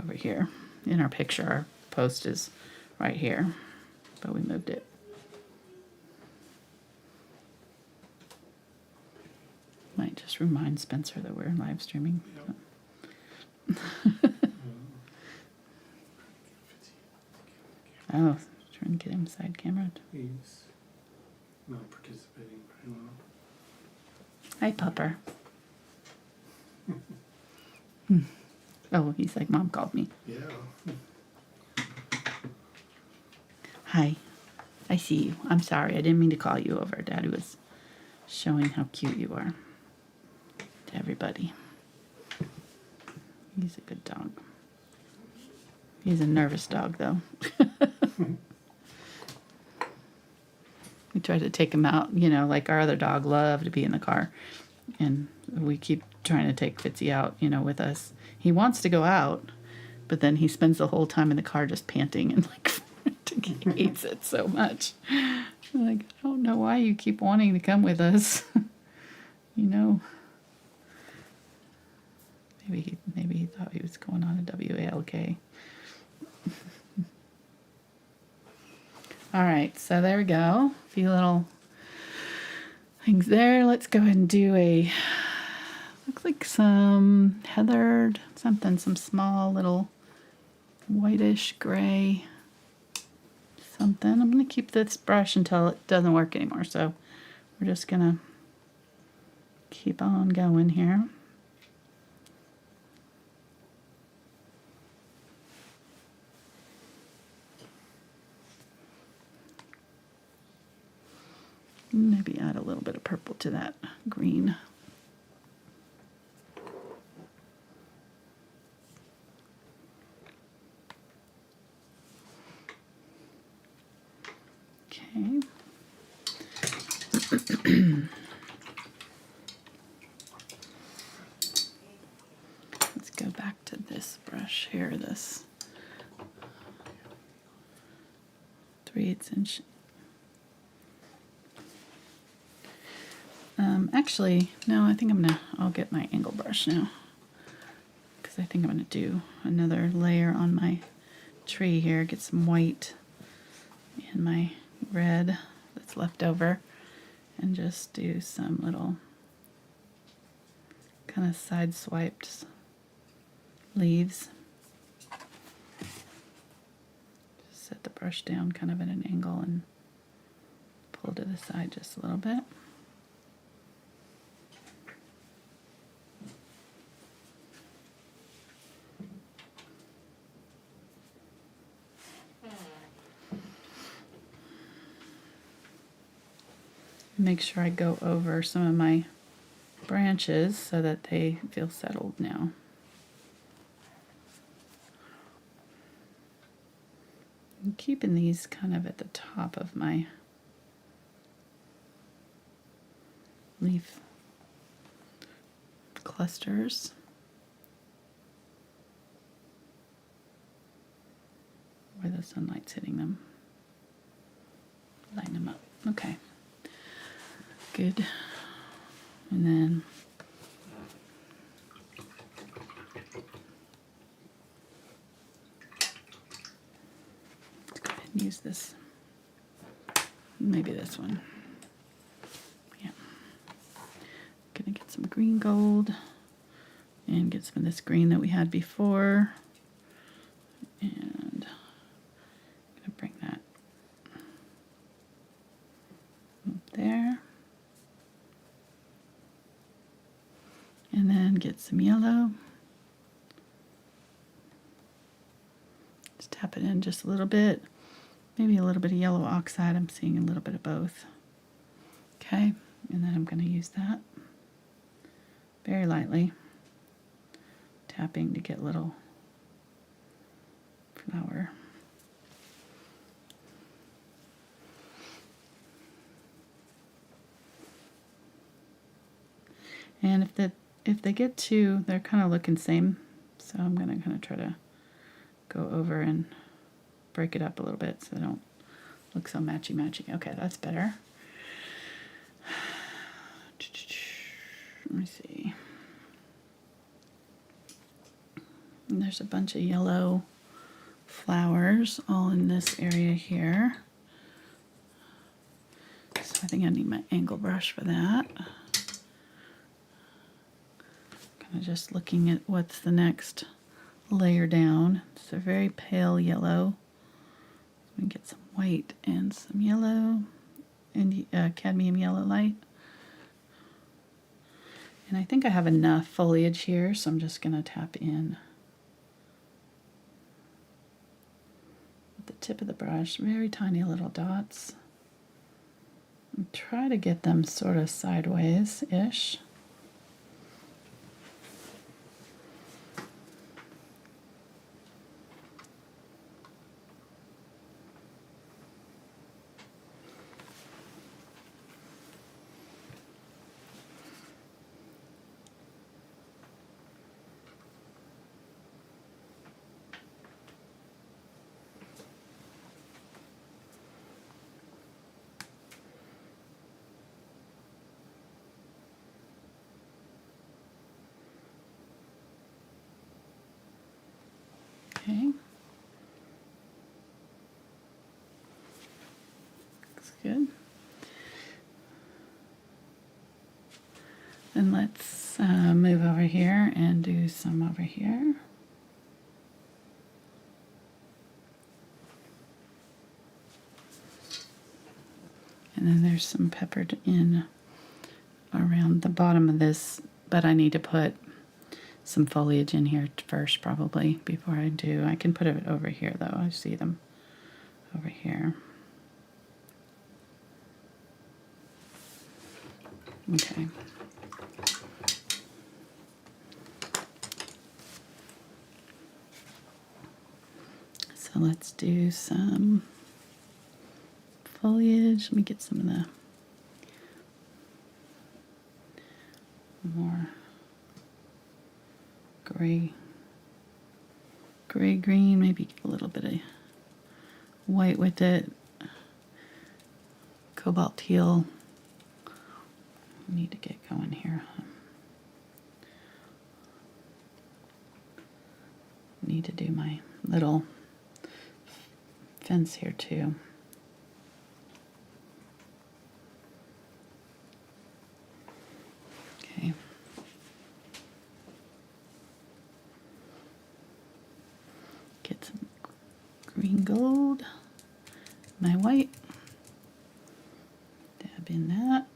over here. In our picture, our post is right here, but we moved it. Might just remind Spencer that we're live streaming. Oh, trying to get him side camera. He's not participating very well. Hi, Pupper. Oh, he's like, Mom called me. Yeah. Hi. I see you. I'm sorry. I didn't mean to call you over. Daddy was showing how cute you are to everybody. He's a good dog. He's a nervous dog, though. We try to take him out, you know, like our other dog loved to be in the car. And we keep trying to take Fitzy out, you know, with us. He wants to go out, but then he spends the whole time in the car just panting and like he hates it so much. I'm like, I don't know why you keep wanting to come with us. You know. Maybe he thought he was going on a WALK. All right, so there we go. A few little things there. Let's go ahead and do a, looks like some heathered something, some small little whitish gray something. I'm going to keep this brush until it doesn't work anymore. So we're just going to keep on going here. Maybe add a little bit of purple to that green. Okay. Let's go back to this brush here, this 3/8 inch. Actually, no, I think I'll get my angle brush now. Because I think I'm going to do another layer on my tree here. Get some white and my red that's left over. And just do some little kind of side swiped leaves. Just set the brush down kind of at an angle and pull to the side just a little bit. Make sure I go over some of my branches so that they feel settled now. I'm keeping these kind of at the top of my leaf clusters. Where the sunlight's hitting them. Line them up. Okay. Good. And then let's go ahead and use this. Maybe this one. Yeah. Gonna get some green gold and get some of this green that we had before. And I'm gonna bring that up there. And get some yellow. Just tap it in just a little bit. Maybe a little bit of yellow oxide. I'm seeing a little bit of both. Okay, and then I'm going to use that very lightly. Tapping to get little flower. And if they get too, they're kind of looking same, so I'm gonna kind of try to go over and break it up a little bit so they don't look so matchy-matchy. Okay, that's better. Let me see. And there's a bunch of yellow flowers all in this area here. So I think I need my angle brush for that. Kind of just looking at what's the next layer down. It's a very pale yellow. Let me get some white and some yellow and cadmium yellow light. And I think I have enough foliage here, so I'm just going to tap in with the tip of the brush, very tiny little dots. And try to get them sort of sideways-ish. Okay. Looks good. Then let's move over here and do some over here. And then there's some peppered in around the bottom of this, but I need to put some foliage in here first probably before I do. I can put it over here though. I see them over here. Okay. So let's do some foliage. Let me get some of the more gray green, maybe get a little bit of white with it. Cobalt teal. Need to get going here. Need to do my little fence here too. Okay. Get some green gold, my white, dab in that.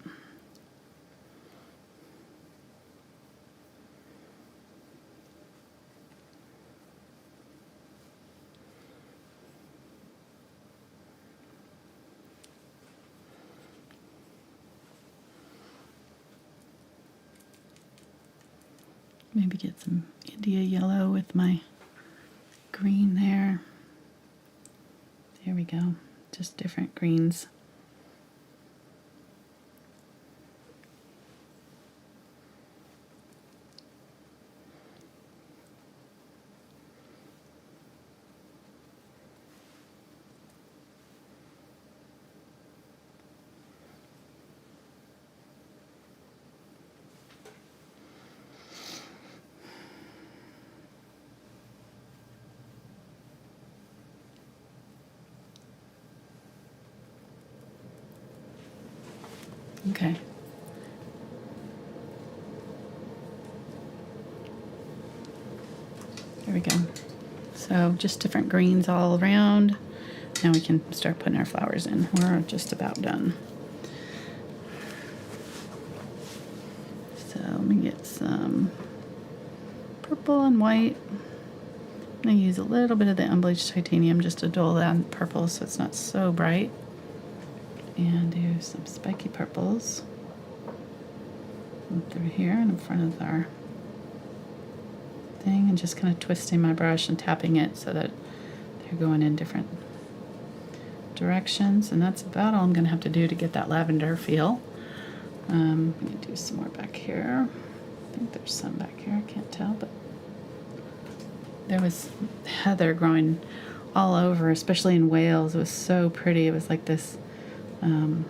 Maybe get some India yellow with my green there. There we go. Just different greens. Okay. There we go. So just different greens all around. Now we can start putting our flowers in. We're just about done. So let me get some purple and white. I'm going to use a little bit of the unbleached titanium just to dull down purple so it's not so bright. And do some spiky purples through here and in front of our thing, and just kind of twisting my brush and tapping it so that they're going in different directions. And that's about all I'm going to have to do to get that lavender feel. I'm going to do some more back here. I think there's some back here, I can't tell, but there was heather growing all over, especially in Wales. It was so pretty. It was like this kind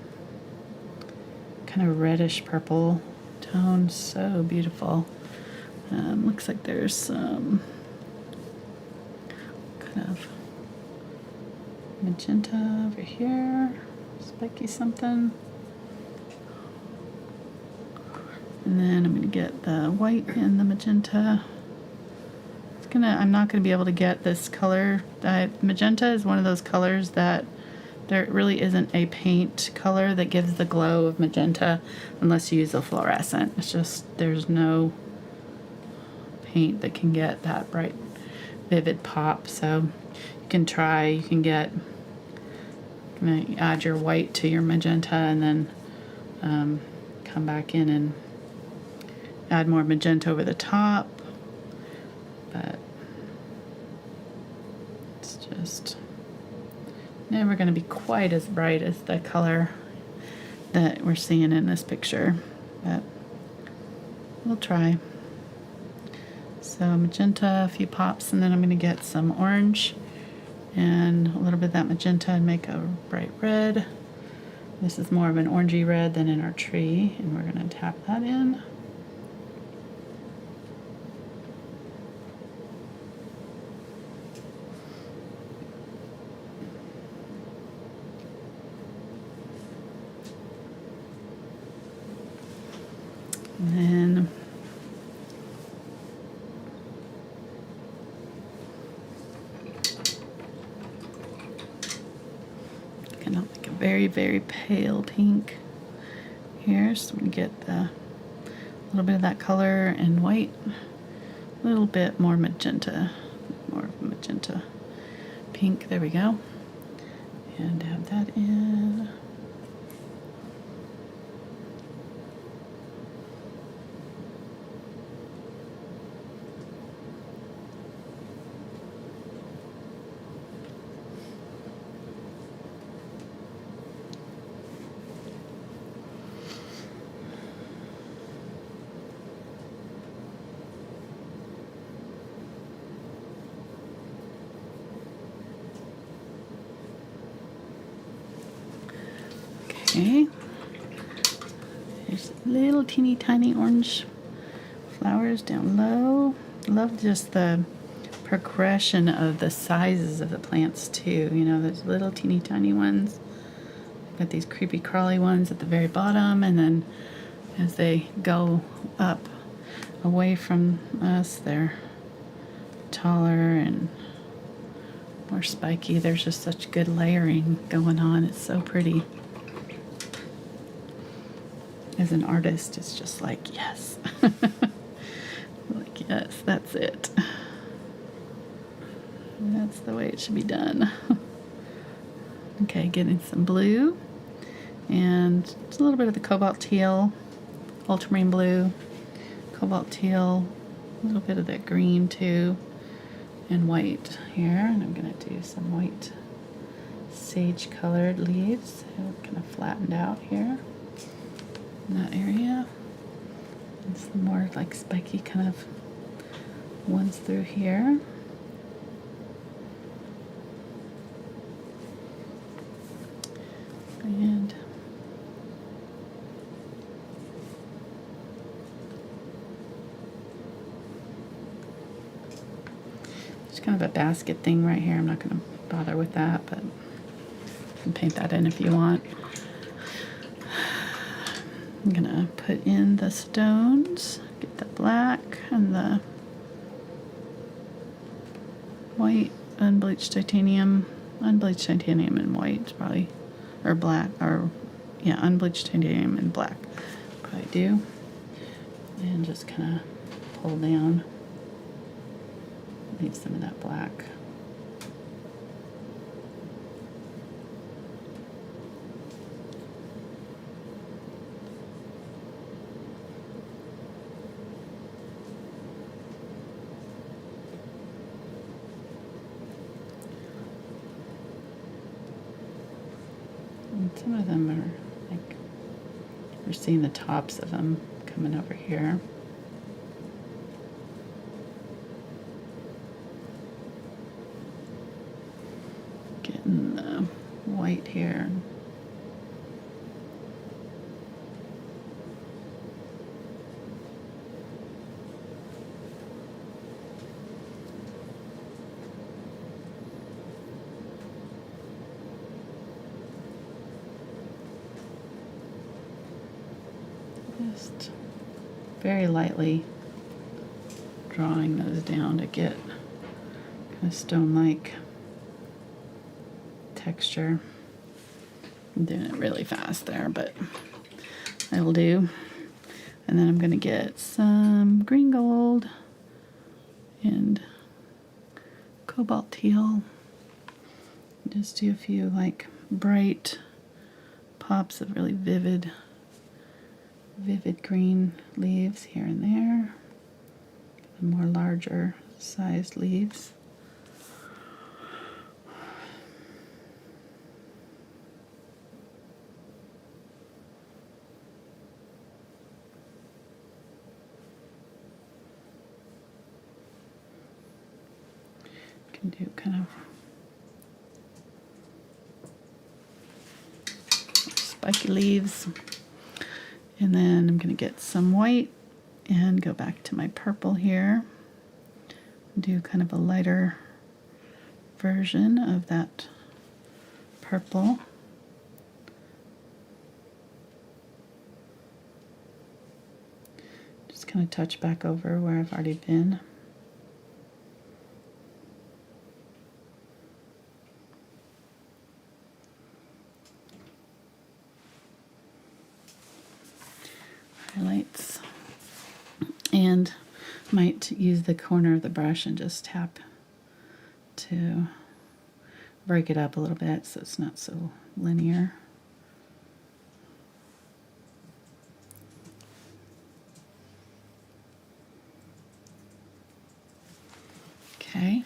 of reddish purple tone, so beautiful. Looks like there's some kind of magenta over here, spiky something. And then I'm going to get the white and the magenta. I'm not going to be able to get this color. Magenta is one of those colors that there really isn't a paint color that gives the glow of magenta unless you use a fluorescent. It's just, there's no paint that can get that bright, vivid pop. So you can try, you can add your white to your magenta and then come back in and add more magenta over the top. But it's just never going to be quite as bright as the color that we're seeing in this picture, but we'll try. So magenta, a few pops, and then I'm going to get some orange and a little bit of that magenta and make a bright red. This is more of an orangey red than in our tree, and we're going to tap that in. And then kind of like a very, very pale pink here. So I'm going to get a little bit of that color and white, a little bit more magenta, pink. There we go. And add that in. Okay, there's little teeny tiny orange flowers down low. Love just the progression of the sizes of the plants too. You know, there's little teeny tiny ones. Got these creepy crawly ones at the very bottom, and then as they go up away from us, they're taller and more spiky. There's just such good layering going on. It's so pretty. As an artist, it's just like, yes. Like, yes, that's it. That's the way it should be done. Okay, getting some blue and just a little bit of the Cobalt Teal, Ultramarine Blue, Cobalt Teal, a little bit of that green too, and white here. And I'm going to do some white sage colored leaves, so kind of flattened out here. In that area, and some more like spiky kind of ones through here. And it's kind of a basket thing right here. I'm not going to bother with that, but you can paint that in if you want. I'm gonna put in the stones, get the black and the white, unbleached titanium and white probably, or black, or yeah, unbleached titanium and black probably do, and just kind of pull down Leave some of that black. And some of them are like, we're seeing the tops of them coming over here. Getting the white here. Just very lightly drawing those down to get kind of stone-like texture. I'm doing it really fast there, but I will do. And then I'm going to get some green gold and cobalt teal. Just do a few like bright pops of really vivid green leaves here and there. The more larger sized leaves. Can do kind of spiky leaves. And then I'm going to get some white and go back to my purple here. Do kind of a lighter version of that purple. Just kind of touch back over where I've already been. Highlights, and might use the corner of the brush and just tap to break it up a little bit so it's not so linear. Okay,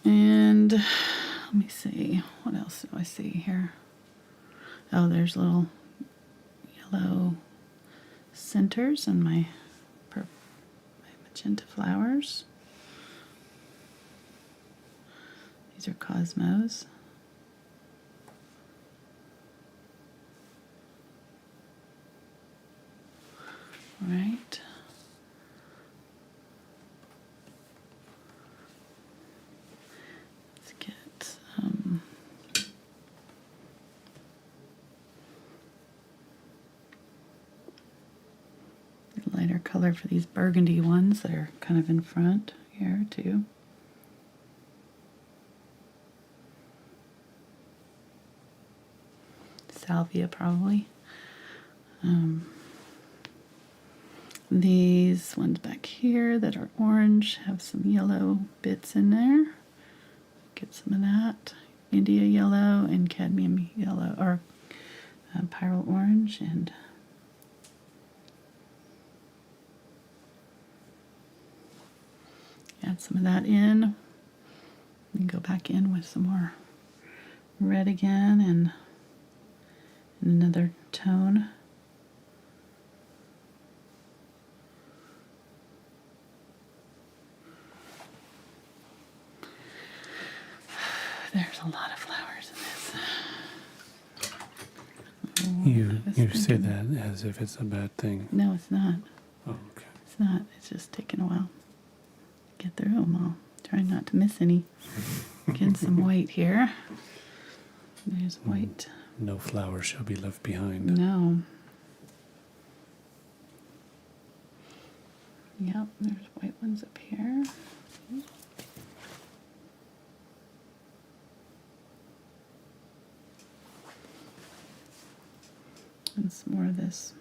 and let me see, what else do I see here? Oh, there's little yellow centers on my magenta flowers. These are cosmos. All right. Let's get lighter color for these burgundy ones that are kind of in front here too. Salvia probably. These ones back here that are orange have some yellow bits in there. Get some of that. India yellow and cadmium yellow, or pyrrole orange, and add some of that in. And go back in with some more red again and another tone. There's a lot of flowers in this. You say that as if it's a bad thing. No, it's not. Oh, okay. It's not. It's just taking a while to get through them all. Trying not to miss any. Getting some white here. There's white. No flower shall be left behind. No. Yep, there's white ones up here. And some more of this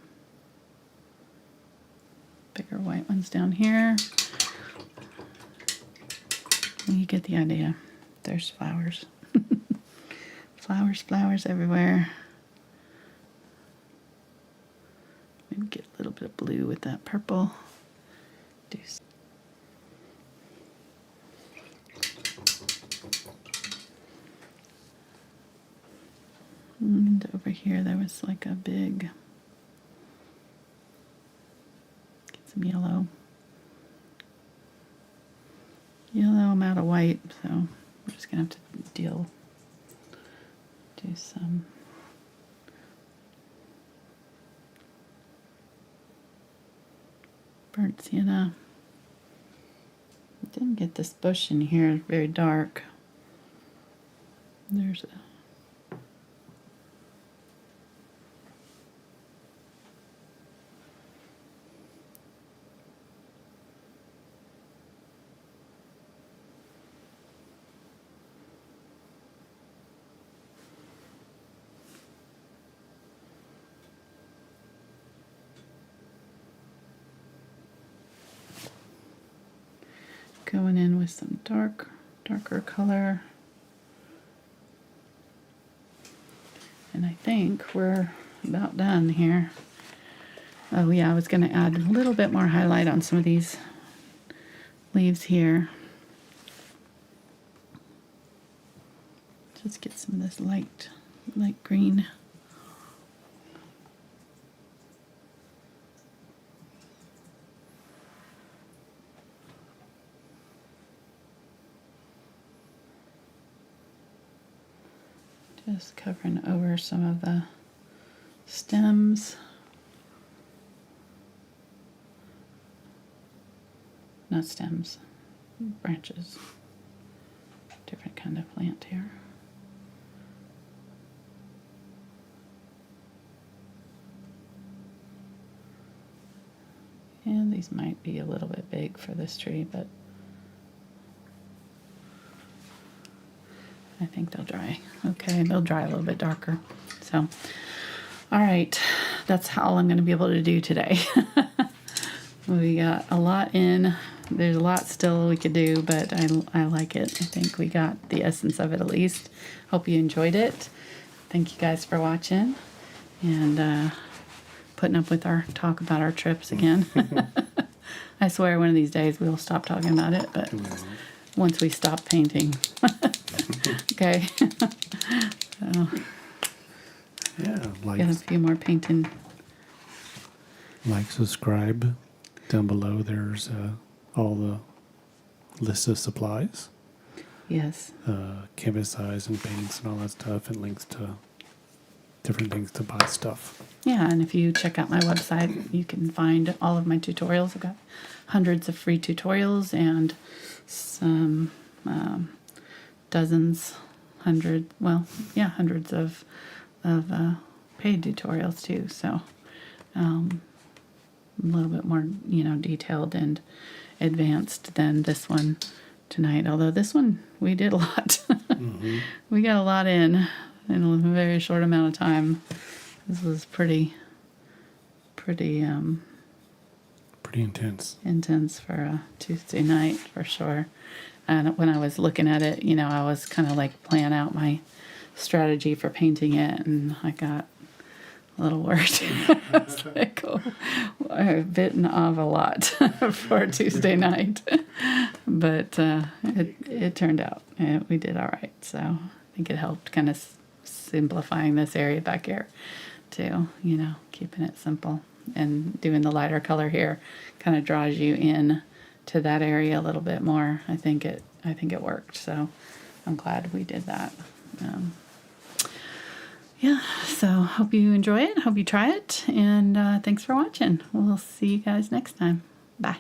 bigger white ones down here. get the idea. There's flowers. Flowers everywhere. Maybe get a little bit of blue with that purple. And over here there was like a big, get some yellow. I'm out of white, so we're just gonna have to do some burnt sienna. Didn't get this bush in here very dark. There's a going in with some darker color. And I think we're about done here. Oh yeah, I was going to add a little bit more highlight on some of these leaves here. Just get some of this light green. Just covering over some of the stems. Not stems, branches. Different kind of plant here. And these might be a little bit big for this tree, but I think they'll dry. Okay, they'll dry a little bit darker. So, all right, that's all I'm going to be able to do today. We got a lot in. There's a lot still we could do, but I like it. I think we got the essence of it at least. Hope you enjoyed it. Thank you guys for watching and putting up with our talk about our trips again. I swear one of these days we'll stop talking about it, but once we stop painting. Okay. So, Yeah, like, got a few more painting. like, subscribe. Down below there's all the list of supplies. Yes. Canvas size and paints and all that stuff, and links to different things to buy stuff. Yeah, and if you check out my website, you can find all of my tutorials. I've got hundreds of free tutorials and some dozens, hundreds of paid tutorials too. So a little bit more, detailed and advanced than this one tonight. Although this one, we did a lot. Mm-hmm. We got a lot in a very short amount of time. This was pretty intense for a Tuesday night for sure. And when I was looking at it, I was kind of like planning out my strategy for painting it, and I got a little worried. I was like, I've bitten off a lot for a Tuesday night. But it turned out. We did all right. So I think it helped kind of simplifying this area back here too, keeping it simple. And doing the lighter color here kind of draws you in to that area a little bit more. I think it worked. So I'm glad we did that. Yeah, so hope you enjoy it. Hope you try it. And thanks for watching. We'll see you guys next time. Bye.